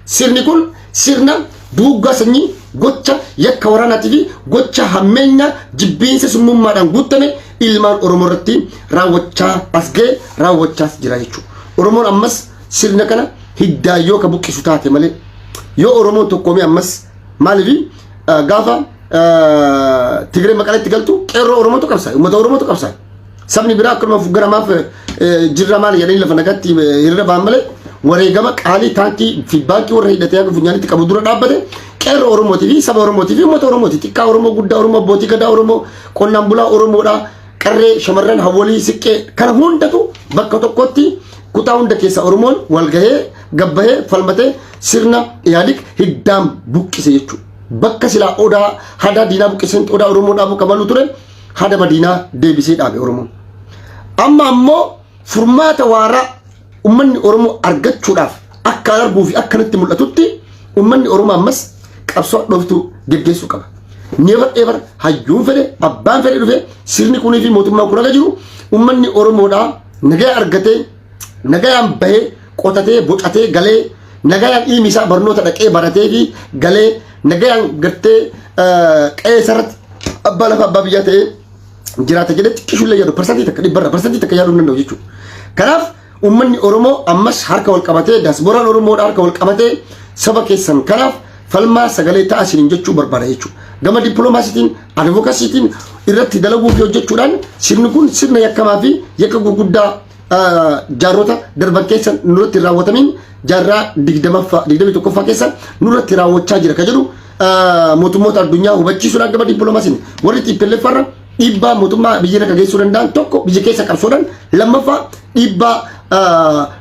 Speaker 1: Sirni kun sirna duugaa sanyii gocha yakka waraanaatii fi gocha hammeenya jibbiinsa summummaadhaan guutame ilmaan Oromoo irratti raawwachaa as ga'e raawwachaas jira jechuudha. Oromoon ammas sirna kana hiddaayyoo ka buqqisu taate malee yoo Oromoon tokkoomee ammas maaliif gaafa Tigree maqaleetti galtu qeerroo Oromootu qabsaa uummata Oromootu qabsaa sabni biraa akkuma fugaramaaf jirra maal jedhanii lafa nagatti hirra ba'an malee wareegama qaalii taankii fi baankii warra hidhatee akka funyaanitti qabu dura dhaabbate qeerroo Oromootii fi saba Oromootii fi uummata Oromooti xiqqaa Oromoo guddaa Oromoo abbootii gadaa Oromoo qonnaan bulaa Oromoodhaa qarree shamarran hawwalii siqqee kana hundatu bakka tokkotti kutaa hunda keessa Oromoon walgahee gabbahee falmatee sirna Ihaadig hiddaan buqqise jechuudha. Bakka silaa odaa hadaa diinaa buqqiseen odaa Oromoo dhaabu qabalu ture hada madiinaa deebisee dhaabe Oromoon. amma ammoo furmaata waaraa ummanni Oromoo argachuudhaaf akka arguu fi akkanatti mul'atutti ummanni Oromoo ammas qabsoo dhoftu geggeessuu qaba. Never ever hayyuun fedhe abbaan fedhe dhufe sirni kunii fi mootummaa kun aga jiru ummanni Oromoodhaa nagaa argatee nagayaan bahee qotatee bocatee galee nagayaan ilmi isaa barnoota dhaqee baratee fi galee nagayaan gartee qe'ee sarratti abbaa lafa abbaa biyyaa ta'ee jiraata jedhetti qishullee yaadu parsantii takka yaaduu hin danda'u jechuudha. Kanaaf ummanni Oromoo ammas harka wal qabatee diasporaan Oromoodha harka wal qabatee saba keessan kanaaf falmaa sagalee ta'a isiniin jechuu barbaada jechuudha. Gama dippiloomaasiitiin advokaasiitiin irratti dalaguu fi hojjechuudhaan sirni kun sirna yakkamaa fi yakka gurguddaa jaarrota darban keessa nurratti raawwatamiin jaarraa 21ffaa keessa nurratti raawwachaa jira ka jedhu mootummoota addunyaa hubachiisuudhaan gama dippiloomaasiin warri xiippilleeffarra dhiibbaa mootummaa biyya irra geessuu danda'an tokko biyya keessa qabsoodhaan lammaffaa dhiibbaa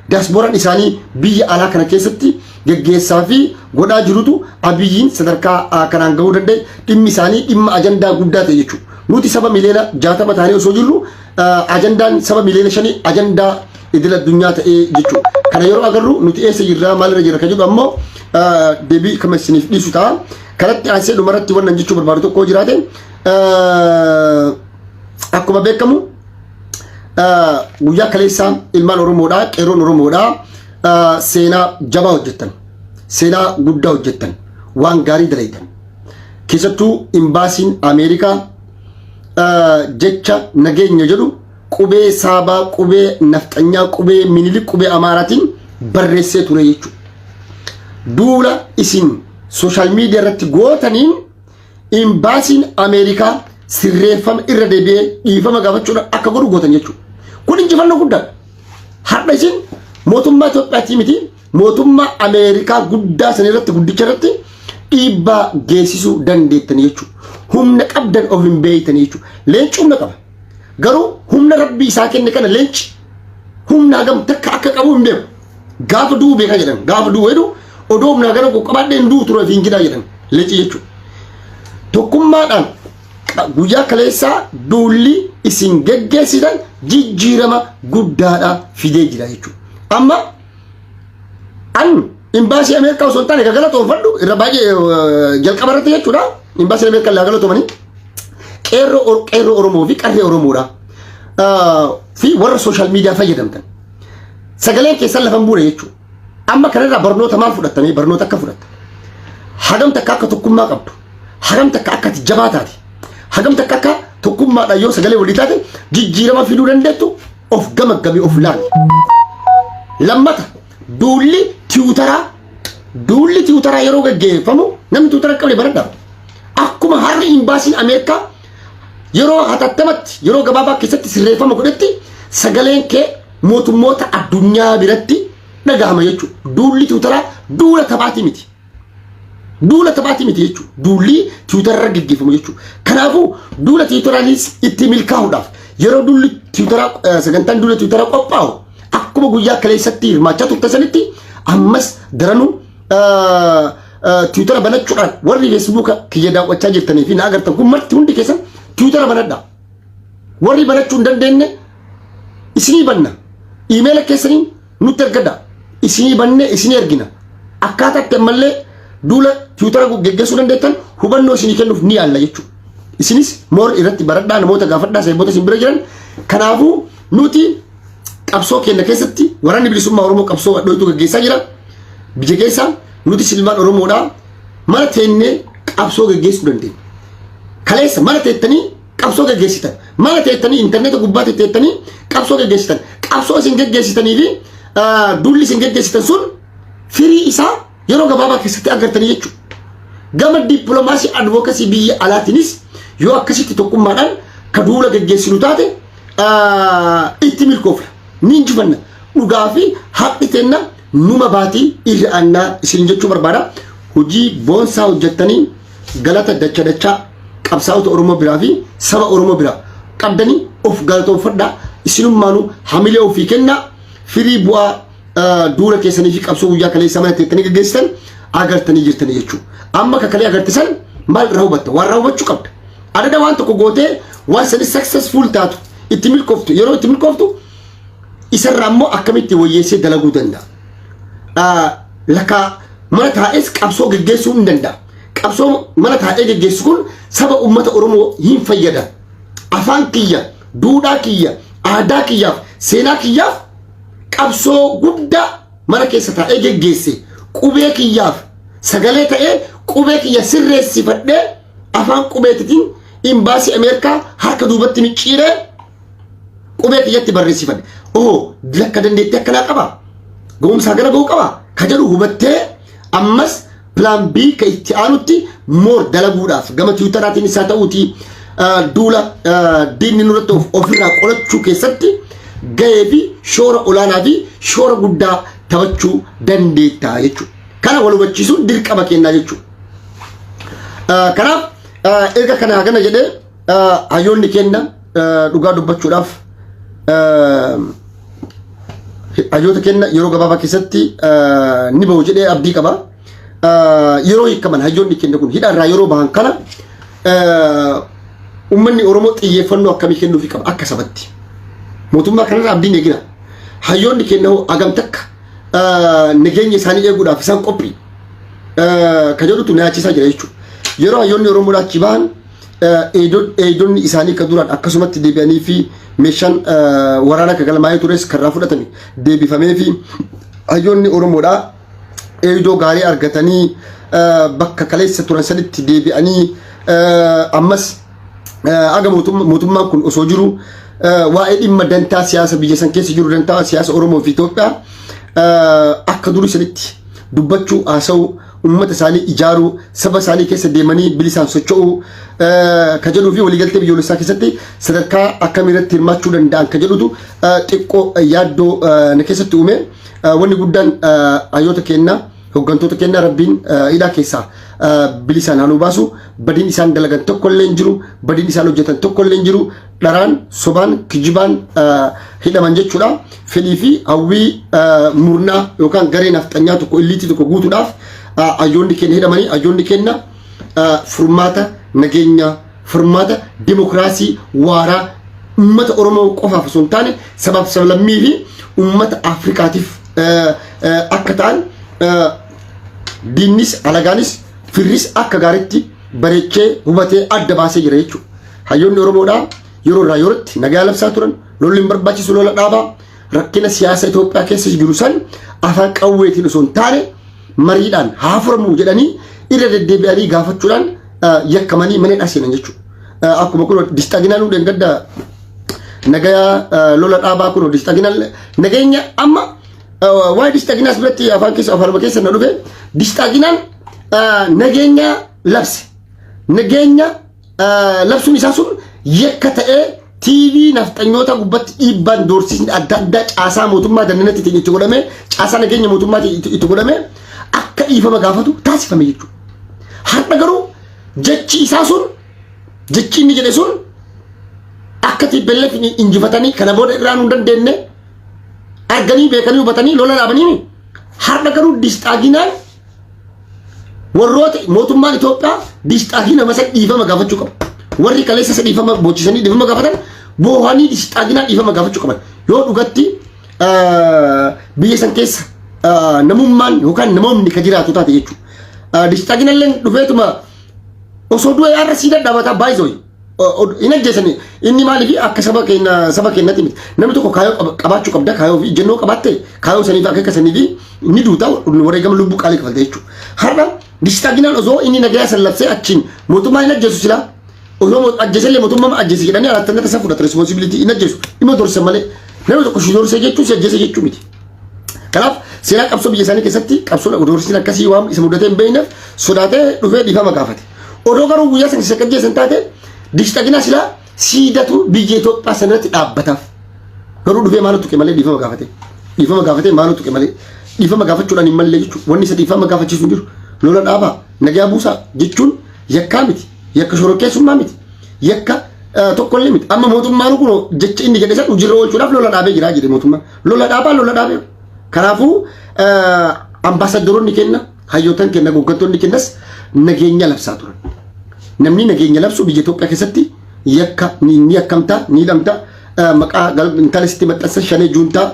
Speaker 1: diasporaan isaanii biyya alaa kana keessatti geggeessaa fi godhaa jirutu abiyyiin sadarkaa kanaan gahuu danda'e dhimmi isaanii dhimma ajandaa guddaa ta'e jechuudha. Nuti saba miliyoona 60 taanee osoo jirru ajandaan saba miliyoona 5 ajandaa idil addunyaa ta'ee jechuudha. Kana yeroo agarru nuti eessa jirra maalirra jirra ka jedhu ammoo deebii kama isiniif dhiisu ta'a. Kanatti aansee dhumarratti wannan jechuu barbaadu tokko jiraate akkuma beekamu guyyaa kaleessaa ilmaan Oromoodhaa qeerroon Oromoodhaa seenaa jabaa hojjettan seenaa guddaa hojjettan waan gaarii dalaytan keessattuu imbaasiin Ameerikaa jecha nageenya jedhu qubee saabaa qubee nafxanyaa qubee minilik qubee amaaraatiin barreessee ture jechuudha. Duula isin social media irratti gootaniin imbaasiin Ameerikaa sirreeffama irra deebi'ee dhiifama gaafachuudhaan akka godhu gootan jechuudha. Kun injifannoo guddaadha. Har'a isin mootummaa Itoophiyaatii miti mootummaa Ameerikaa guddaa san irratti guddicha irratti dhiibbaa geessisuu dandeettan jechuudha. Humna qabdan of hin beeytan jechuudha. Leenci humna qaba. Garuu humna rabbii isaa kenne kana leenci humna hagam takka akka qabu hin beeku. Gaafa du'u beekaa jedhan gaafa du'u jedhu odoo humna gara qabaadheen du'u ture fi hin jiraa jedhan leenci jechuudha. Tokkummaadhaan guyyaa kaleessaa duulli isin geggeessitan jijjiirama guddaadha fidee jira jechuudha. Amma an imbaasii Ameerikaa osoo hin taane galatoomfadhu irra baay'ee jalqaba irratti jechuudha. Imbaasii Ameerikaa illee galatoomanii qeerroo Oromoo fi qarree Oromoodha fi warra sooshaal miidiyaa fayyadamtan sagaleen keessan lafan buune jechuudha. Amma kanarraa barnoota maal fudhattamee barnoota akka fudhatta hagam takka akka tokkummaa qabdu hagam takka akka ati jabaa taate hagam takka akka tokkummaadhaan yoo sagalee walii taate jijjiirama fiduu dandeettu of gamaggamii of laali. Lammata duulli tiwutaraa yeroo gaggeeffamu namni tiwutara qabne baradhaa akkuma harri imbaasiin Ameerikaa yeroo hatattamatti yeroo gabaabaa keessatti sirreeffama godhetti sagaleen kee mootummoota addunyaa biratti dhagahama jechuudha. Duulli tiwutaraa duula taphaatii miti. Duula taphaatii miti jechuudha. Duulli tiwutararra gaggeeffamu jechuudha. Kanaafuu duula tiwutaraanis itti milkaa'uudhaaf yeroo duulli tiwutaraa sagantaan duula tiwutaraa qophaa'u akkuma guyyaa kaleessatti hirmaachaa turte sanitti ammas daranuu tiwutara banachuudhaan warri feesbuuka kiyya daawwachaa jirtanii fi na agartan kun marti hundi keessan tiwutara banadhaa. Warri banachuu hin dandeenye isinii banna. Iimeela keessanii nutti ergadhaa. Isinii bannee isinii ergina. Akkaataatti ammallee duula tiwutara geggeessuu dandeettan hubannoo isinii kennuuf ni yaalla jechuudha. Isinis moor irratti baradhaa namoota gaafadhaa saayibboota isin bira jiran. Kanaafuu nuti qabsoo keenya keessatti waraanni bilisummaa Oromoo qabsoo dhoytuu gaggeessaa jira. Biyya keessaa nuti silmaan Oromoodhaa mana teennee qabsoo gaggeessuu dandeenya. Kaleessa mana teettanii qabsoo gaggeessitan. Mana teettanii intarneeta gubbaatti teettanii qabsoo gaggeessitan. Qabsoo isin gaggeessitanii fi duulli isin gaggeessitan sun firii isaa yeroo gabaabaa keessatti agartanii jechuudha. Gama dippiloomaasii advookasii biyya alaatiinis yoo akkasitti tokkummaadhaan ka duula gaggeessinu taate itti milkoofna. Ni injifanna. Dhugaa fi haqni teenna numa baatii irra annaa isin jechuu barbaada. Hojii boonsaa hojjettanii galata dachaa qabsaa'ota Oromoo biraa fi saba Oromoo biraa qabdanii of galatoonfadhaa. Isinummaanuu hamilee ofii kennaa firii bu'aa duula keessanii fi qabsoo guyyaa kaleessaa mana teettanii gaggeessitan agartanii jirtanii jechuudha. Amma kakalee agartisan maal irraa hubatta? Waan irraa hubachuu qabda. Adada waan tokko gootee waan sadi successful taatu itti milkooftu yeroo itti milkooftu isarraa immoo akkamitti wayyeessee dalaguu danda'a. Lakka mana taa'es qabsoo geggeessuu hin danda'a. Qabsoo mana taa'ee geggeessu kun saba uummata Oromoo hin fayyada. Afaan kiyya, duudhaa kiyya, aadaa kiyyaaf, seenaa kiyyaaf qabsoo guddaa mana keessa taa'ee geggeesse qubee kiyyaaf sagalee ta'ee qubee kiyya sirreessifadhee afaan qubeetitiin imbaasii Ameerikaa harka duubatti micciiree qubee kiyyatti barreessifadhe. Lakka dandeettii akkanaa qaba. Ga'umsaa gara ga'uu qaba. Ka jedhu hubattee ammas plan B ka itti aanutti moor dalaguudhaaf gama tiwiitaraatiin isaa ta'uuti duula diinni nurratti ofirraa qolachuu keessatti gahee fi shoora olaanaa fi shoora guddaa taphachuu dandeetta jechuudha. Kana wal hubachiisuun dirqama kennaa jechuudha. Kanaaf erga kana hagana jedhee hayyoonni kenna dhugaa dubbachuudhaaf hayyoota kenna yeroo gabaabaa keessatti ni bahu jedhee abdii qaba. Yeroo hiikaman hayyoonni kenna kun hidhaarraa yeroo bahan kana ummanni Oromoo xiyyeeffannoo akkamii kennuufi qaba akka sabatti. Mootummaa kanarraa abdiin eegina. Hayyoonni kenna hagam takka nageenya isaanii eeguudhaaf isaan qophii ka jedhutu na yaachisaa jira jechuudha. Yeroo hayyoonni Oromoo achi bahan eedonni isaanii ka duraan akkasumatti deebi'anii fi meeshaan waraana ka galmaa'ee tures karraa fudhatame deebifamee fi hayyoonni Oromoodhaa eedoo gaarii argatanii bakka kaleessa turan sanitti deebi'anii ammas aga mootummaan kun osoo jiru waa'ee dhimma dantaa siyaasa biyya san keessa jiru dantaa siyaasa Oromoo fi Itoophiyaa akka durii sanitti dubbachuu haasa'u ummata isaanii ijaaruu saba isaanii keessa deemanii bilisaan socho'uu ka jedhuu fi waliigaltee biyyoolessaa keessatti sadarkaa akkamiirratti hirmaachuu danda'an ka jedhutu xiqqoo yaaddoo na keessatti uume. Wanni guddaan hayyoota kennaa hooggantoota kennaa rabbiin hidhaa keessaa bilisaan haaluu baasu badiin isaan dalagan tokkollee hin jiru badiin isaan hojjetan tokkollee hin jiru dharaan sobaan kijibaan hidhaman jechuudha. Fedhii fi hawwii murnaa yookaan garee nafxanyaa tokko illiitii tokko guutuudhaaf hayyoonni kenna hidhamanii hayyoonni kenna furmaata nageenya furmaata dimokiraasii waaraa ummata Oromoo qofaaf osoo hin taane sabaaf sablammii fi ummata Afrikaatiif akka ta'an diinnis alagaanis firris akka gaariitti bareechee hubatee adda baasee jira jechuudha. Hayyoonni Oromoodhaa yeroo irraa yerootti nagaa labsaa turan lolli hin barbaachisu lola dhaabaa rakkina siyaasa Itoophiyaa keessa jiru san afaan qawweetiin osoo hin taane mariidhaan haa furamu jedhanii irra deddeebi'anii gaafachuudhaan yakkamanii maneedhaa seenan jechuudha. Akkuma kun distaaginaan nu gadda nagaa lola dhaabaa kun distaaginaan nageenya amma waa'ee distaaginaas biratti afaan keessa na dhufe distaaginaan nageenya labse nageenya labsuun isaa sun yakka ta'ee TV nafxanyoota gubbatti dhiibbaan doorsisni adda addaa caasaa mootummaa dandeettii itti godhame caasaa nageenya mootummaa itti godhame akka dhiifama gaafatu taasifame jechuudha. Har'a garuu jechi isaa sun jechi inni jedhe sun akka tibbelleef injifatanii kana booda irraan hin dandeenye arganii beekanii hubatanii lola dhaabanii har'a garuu distaaginaan warroota mootummaan Itoophiyaa distaagina masa dhiifama gaafachuu qaba. Warri kaleessa isa dhiifama boochisanii dhiifama gaafatan boohanii distaaginaan dhiifama gaafachuu qaban. Yoo dhugatti biyya san keessa namummaan yookaan namoonni ka jiraatu taate jechuudha. Distaaginallee dhufeetuma osoo du'e yaarra sii dadhabataa baay'isoo in ajjeesanii inni maaliif akka saba keenyatti miti namni tokko kaayoo qabaachuu qabda kaayoo fi jennoo qabaatte kaayoo saniif akka saniif ni duuta wareegama lubbuu qaalii kafalta jechuudha. Har'a distaaginaan osoo inni nagayaa san labsee achiin mootummaa hin ajjeesu silaa osoo ajjeesallee mootummaa ajjeese jedhanii alaattan isa fudhata responsibilitii hin ajjeesu dhimma dorsan malee namni tokko shi dorsee jechuun si ajjeese jechuu miti. Kanaaf seenaa qabsoo biyya isaanii keessatti qabsoo dorsiin akkasii waan isa mudatee hin beekneef sodaatee dhufee dhiifama gaafate. Odoo garuu guyyaa san isa ajjeesan taate distaagina sila siidatu biyya Itoophiyaa sanatti dhaabbataaf. Garuu dhufee maaltu tuqe malee dhiifama gaafate. Dhiifama gaafate maaltu tuqe malee dhiifama gaafachuudhaan hin mallee jechuudha. Wanni isa dhiifama gaafachiisu hin jiru. Lola dhaabaa nagaa buusaa jechuun yakkaa miti. Yakka shorokkeessummaa miti. Yakka tokkollee miti. Amma mootummaan kun jecha inni jedhe san hojiirra oolchuudhaaf lola dhaabee jira jedhe mootummaan. Lola dhaabee. Kanaafuu ambaasadoroonni kenna hayyootaan kenna goggattoonni kennas nageenya labsaa turan. Namni nageenya labsu biyya Itoophiyaa keessatti yakka ni yakkamta ni hidhamta maqaa intalisti maxxansa shanee juuntaa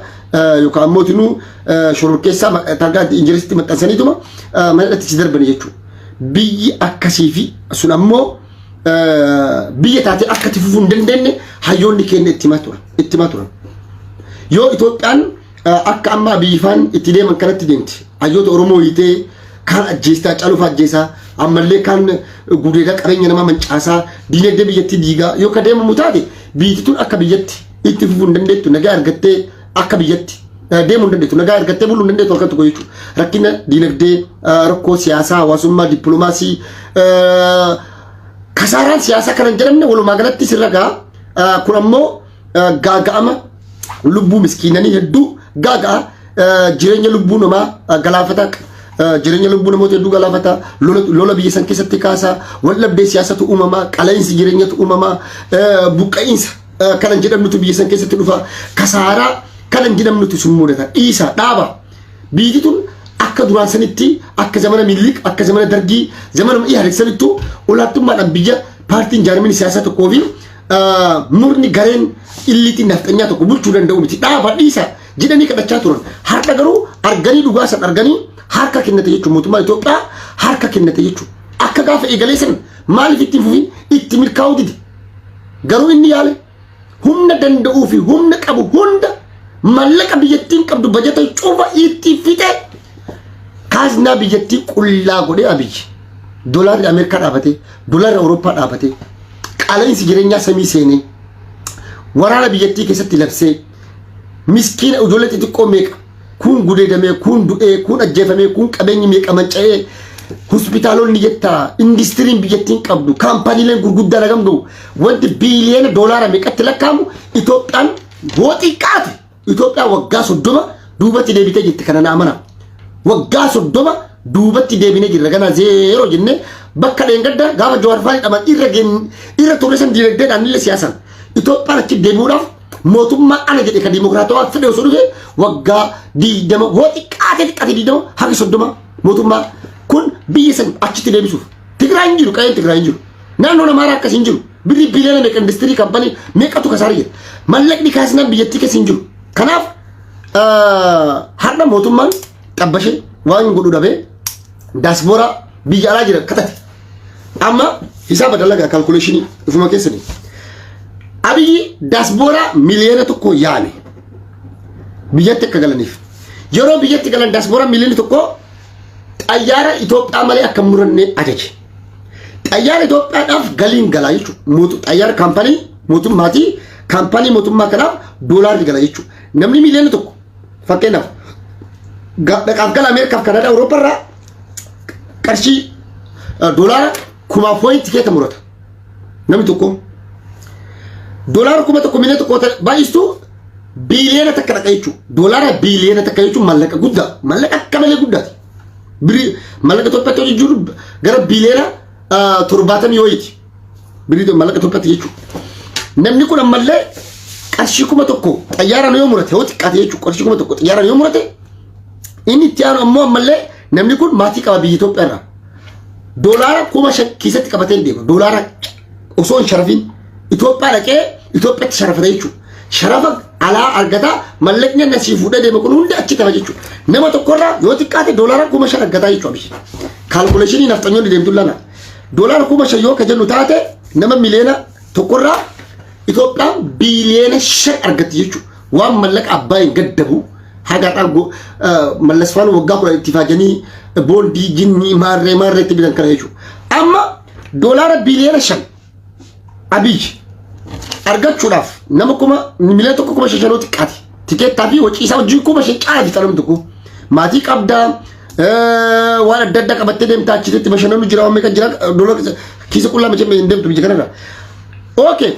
Speaker 1: yookaan mootinuu shororkeessaa targaa injiristi maxxansaniituma mana itti darbanii jechuudha. Biyyi akkasii fi sun ammoo biyya taatee akka itti fufuu hin dandeenye hayyoonni keenya itti himaa turan. Yoo Itoophiyaan akka amma biyyifaan itti deeman kanatti deemti hayyoota Oromoo hiitee kan ajjeestaa caaluuf ajjeesaa ammallee kan gudeeda qabeenya nama mancaasaa diinagdee biyyattii diigaa yoo ka deemamu taate biyyittuun akka biyyatti itti fufuu hin dandeettu nagaa argattee akka biyyatti deemuu hin dandeettu nagaa argattee buluu hin dandeettu akka tokko jechuudha. Rakkina diinagdee rakkoo siyaasaa hawaasummaa dippiloomaasii kasaaraan siyaasaa kana hin jedhamne walumaa galatti sirragaa kun ammoo gaaga'ama lubbuu miskiinanii hedduu gaaga'a jireenya lubbuu namaa galaafata jireenya lubbuu namoota hedduu galaafata lola biyya san keessatti kaasaa waldhabdee siyaasatu uumamaa qaleensi jireenyatu uumamaa buqqa'iinsa kanan jedhamnutu biyya san keessatti dhufa kasaaraa kanan jedhamnutu sun mudata dhiisa dhaaba biyyi tun akka duraan sanitti akka zamana Minilik akka zamana Dargii zamana Ihaadeeg sanittu olaantummaadhaan biyya paartiin jaarmiin siyaasaa tokkoo fi murni gareen illiitiin nafxanyaa tokko bulchuu danda'u miti dhaaba dhiisa jedhanii kadhachaa turan. Har'a garuu arganii dhugaa san arganii harka kennate jechuun mootummaa Itoophiyaa harka kennate jechuun akka gaafa eegalee san maaliif itti fufi itti milkaa'uu didi garuu inni yaale humna danda'uu fi humna qabu hunda mallaqa biyyattiin qabdu bajata cufa itti fite kaasnaa biyyattii qullaa godhee abiyyi doolaarri Ameerikaa dhaabate doolaarri Awurooppaa dhaabate qaleensi jireenyaa samii seenee waraana biyyattii keessatti labsee miskiina ijoollee xixiqqoo meeqa kun gudeedamee kun du'ee kun ajjeefamee kun qabeenyi meeqa manca'ee hospitaalonni jettaa industiriin biyyattiin qabdu kaampaaniileen gurguddaa lagam ga'u wanti biiliyoona doolaara meeqatti lakkaamu Itoophiyaan booxiqqaate Itoophiyaa waggaa 30 duubatti deebitee jirti kana naamana waggaa 30 duubatti deebinee jirra gana zeero jennee bakka dheengadda gaafa jawaarfaan dhaman irra turre san diinagdeedhaan illee siyaasan Itoophiyaan achi deebi'uudhaaf mootummaa ana jedhe ka dimokiraatawaa fedhe osoo dhufe waggaa 20 booxiqqaate xiqqaate 20 haqi 30 mootummaa kun biyya san achitti deebisuuf Tigraay hin jiru qayyeen Tigraay hin jiru naannoo Amaaraa akkas hin jiru birri biiliyoona meeqa industirii kaampanii meeqatu kasaara jira mallaqni kaasnaan biyyattii keessa hin jiru kanaaf har'a mootummaan xabbashee waan godhu dhabee daasbooraa biyya alaa jira katate amma hisaaba dalagaa kaalkuleeshinii ifuma keessanii abiyyi daasbooraa miliyoona tokko yaame biyyatti akka galaniif yeroo biyyatti galan daasbooraa miliyoona tokko xayyaara Itoophiyaa malee akka muranne ajaje xayyaara Itoophiyaadhaaf galiin galaa jechuudha xayyaara kaampanii mootummaatii kaampanii mootummaa kanaaf doolaarri gala jechuudha namni miliyoona tokko fakkeenyaaf dhaqaaf gala Ameerikaaf Kanaadaa Awurooppaa irraa qarshii doolaara 1,000 tikeeta murata namni tokko doolaara 1,000 miliyoona tokko baay'istu biiliyoona takka dhaqa jechuudha doolaara biiliyoona takka jechuun mallaqa guddaa mallaqa akka malee guddaati biri mallaqa Itoophiyaatti hojii jiru gara biiliyoona 70 yoo iti biri mallaqa Itoophiyaatti jechuudha namni kun ammallee qarshii 1,000 xayyaaraan yoo murate yoo xiqqaate jechuudha qarshii 1,000 xayyaaraan yoo murate inni itti aanu ammoo ammallee namni kun maatii qaba biyya Itoophiyaa irraa doolaara 5,000 keessatti qabatee deema doolaara osoo hin sharafin Itoophiyaa dhaqee Itoophiyaatti sharafata jechuudha sharafa alaa argataa mallaqni nasii fuudhee deema kun hundi achi qaba jechuudha nama tokkorraa yoo xiqqaate doolaara 5,000 argataa jechuudha biyya kaalkuleeshinii nafxanyoonni deemtu lana doolaara 5,000 yoo ka jennu taate nama miliyoona tokkorraa Itoophiyaan biiliyoona 5 argatti jechuudha waan mallaqa abbaayin gaddabu hagaadhaan mallasfaan waggaa 10 itti faajanii boondii jinnii maarree itti bitan kana jechuudha amma doolaara biiliyoona 5 abiyyi argachuudhaaf nama miliyoona tokko 5,000 xiqqaati tikeettaa fi wacii isaa hojii 5,000 caalaati xalamni tokko maatii qabdaa waan adda addaa qabattee deemtaa achitti bashannanu jira waan meeqa jira doolaara kiisa qullaa macha hin deemtu biyya kanarra okay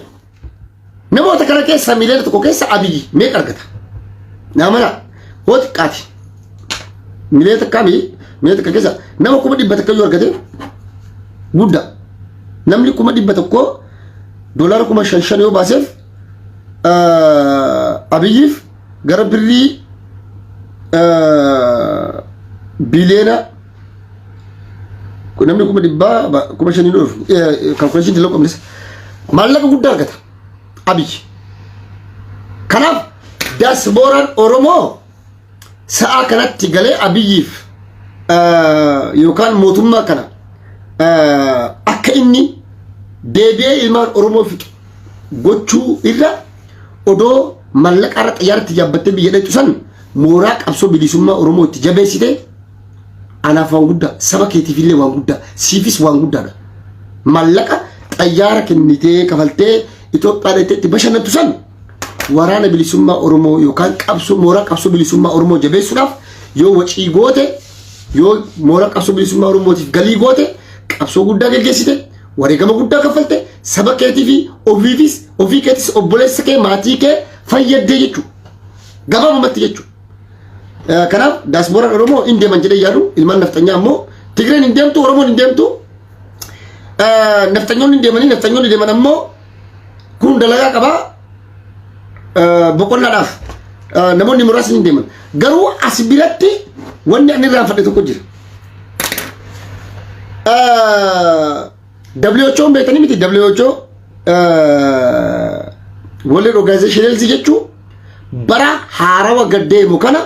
Speaker 1: namoota kana keessa miliyoona tokko keessa abiyyi meeqa argata namana hoo xiqqaati miliyoona takka keessa nama 100 takka yoo argate guddaa namni 100 doolaara 5,000 yoo baaseef abiyyiif gara birrii biiliyoona namni 5,000 kalkuleeshinii dalagu qabnes maallaqa guddaa argata abiyyi diasporaan Oromoo sa'a kanatti galee Abiyyiif yookaan mootummaa kana akka inni deebi'ee ilmaan Oromoo fixu gochuu irra odoo mallaqa irra xiyyaarratti yaabbattee biyya dheetu san mooraa qabsoo bilisummaa Oromoo itti jabeessite anaaf waan guddaa saba keetiif illee waan guddaa siifis waan guddaadha. Mallaqa xiyyaara kennitee kafaltee Itoophiyaa dheetti bashannantu san waraana bilisummaa Oromoo yookaan qabsoo mooraa qabsoo bilisummaa Oromoo jabeessuudhaaf yoo wacii goote yoo mooraa qabsoo bilisummaa Oromootiif galii goote qabsoo guddaa gaggeessite wareegama guddaa kaffalte saba keetii fi ofii keetis obboleessa kee maatii kee fayyaddee jechuudha. Gabaabumatti jechuudha. Kanaaf diasporaan Oromoo hin deeman jedhee yaadu ilmaan naftanyaa ammoo Tigreen hin deemtu Oromoon hin deemtu naftanyoonni hin deemanii naftanyoonni deeman ammoo kun dalagaa qabaa boqonnaadhaaf namoonni muraasni hin deeman garuu as biratti wanni ani irraanfadhe tokko jira. WHO beekanii miti WHO World Organization Health jechuun bara haarawa gaddeemu kana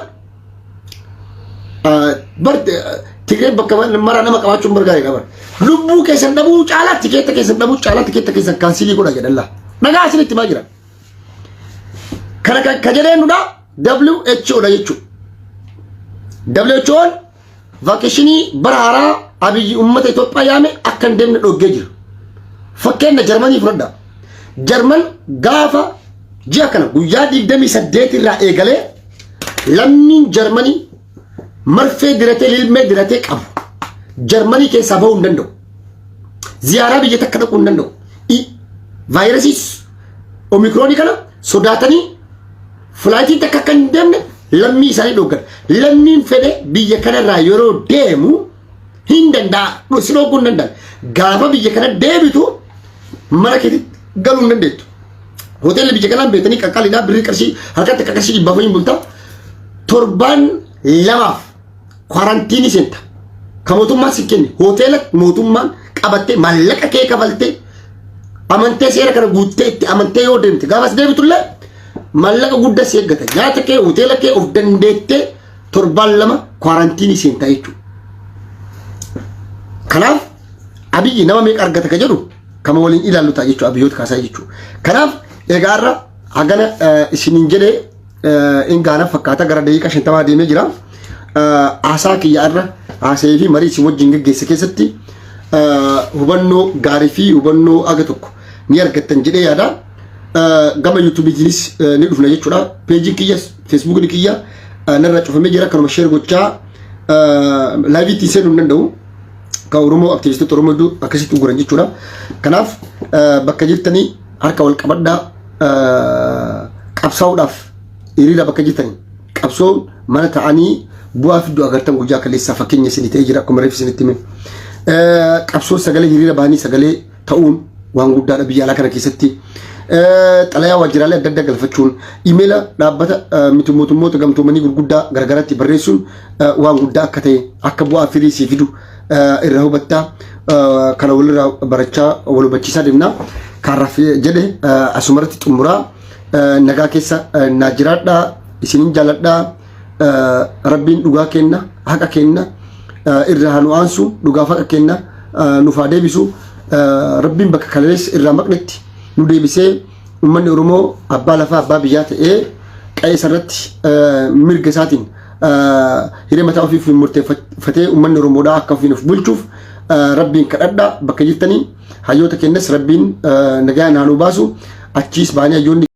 Speaker 1: Tigreen bakka mara nama qabaachuun bargaa'e qaban lubbuu keessan dhabuu caalaa tikeetta keessan dhabuu caalaa tikeetta keessan kaansilii godha jedhalla nagaa asinitti maa jira kana ka jedheenudha WHO dha jechuudha. WHO'n vaakeshinii bara haaraa Abiyyi ummata Itoophiyaa yaame akka hin deemne dhoggee jira. Fakkeenya Jarmanii fudhadha. Jarman gaafa ji'a kana guyyaa 28 irraa eegalee lammiin Jarmanii marfee diratee lilmee diratee qabu Jarmanii keessaa bahuu hin danda'u. Ziyaaraa biyya takka dhaquu hin danda'u. Vaayirasii omikroonii kana sodaatanii filaayitiin takka akka hin deemne lammii isaanii dhoggan. Lammiin fedhe biyya kanarraa yeroo deemu hin danda'a. Si dhogguu hin danda'an. Gaafa biyya kana deebitu mana keetitti galuu hin dandeettu. Hoteelli biyya kanaan beekanii qaqqaalidhaa birrii qarshii harkatti akka qarshii dhibbaaf hin bulta. Torbaan lamaaf kwarantiinii seenta. Ka mootummaan si kenne hoteela mootummaan qabattee maallaqa kee kafaltee amantee seera kana guuttee itti amantee yoo deemte gaafas deebitullee maallaqa guddaa si eeggata. Nyaata kee hoteela kee of dandeettee torbaan lama kwarantiinii seenta jechuudha. Kanaaf Abiyyi nama meeqa argata ka jedhu kama waliin ilaallu ta'a jechuudha Abiyyoota kaasaa jechuudha. Kanaaf egaa irra hagana isiniin jedhee ingaana fakkaata gara daqiiqaa 50 deemee jira. Haasaa kiyya irra haasa'ee fi marii isin wajjin gaggeesse keessatti hubannoo gaarii fi hubannoo aga tokko ni argattan jedhee yaada. Gama YouTube'is ni dhufna jechuudha. Peejiin kiyya Facebookni kiyya narra cufamee jira kanuma share gochaa live seenuu hin danda'u. Ka Oromoo aktivistoota Oromoo hedduu akkasitti uguran jechuudha. Kanaaf bakka jirtanii harka wal qabadhaa qabsaa'uudhaaf hiriira bakka jirtanii qabsoon mana ta'anii bu'aa fidduu agartan guyyaa kaleessaa fakkeenya isinii ta'ee jira akkuma reef isinitti hime. Qabsoon sagalee hiriira bahanii sagalee ta'uun waan guddaadha biyya alaa kana keessatti. Xalayaa waajjiraalee adda addaa galfachuun imeela dhaabbata miti mootummoota gamtoomanii gurguddaa gargaraatti barreessuun waan guddaa akka ta'e akka bu'aa firii sii fidu irraa hubattaa kana walirraa barachaa wal hubachiisaa deemna. Kaarraaf jedhe asumarratti xumuraa nagaa keessa naa jiraadhaa isinin jaaladhaa rabbiin dhugaa kenna haqa kenna irraa haa nu aansu dhugaaf haqa kenna nuuf haa deebisu rabbiin bakka kalees irraa maqnetti nu deebisee ummanni Oromoo abbaa lafaa abbaa biyyaa ta'ee qe'ee isarratti mirga isaatiin hiree mataa ofiif murteeffatee ummanni Oromoodhaa akka ofiin of bulchuuf rabbiin kadhadhaa bakka jirtanii hayyoota kennas rabbiin nagaa naa nu baasu achiis baanii hayyoonni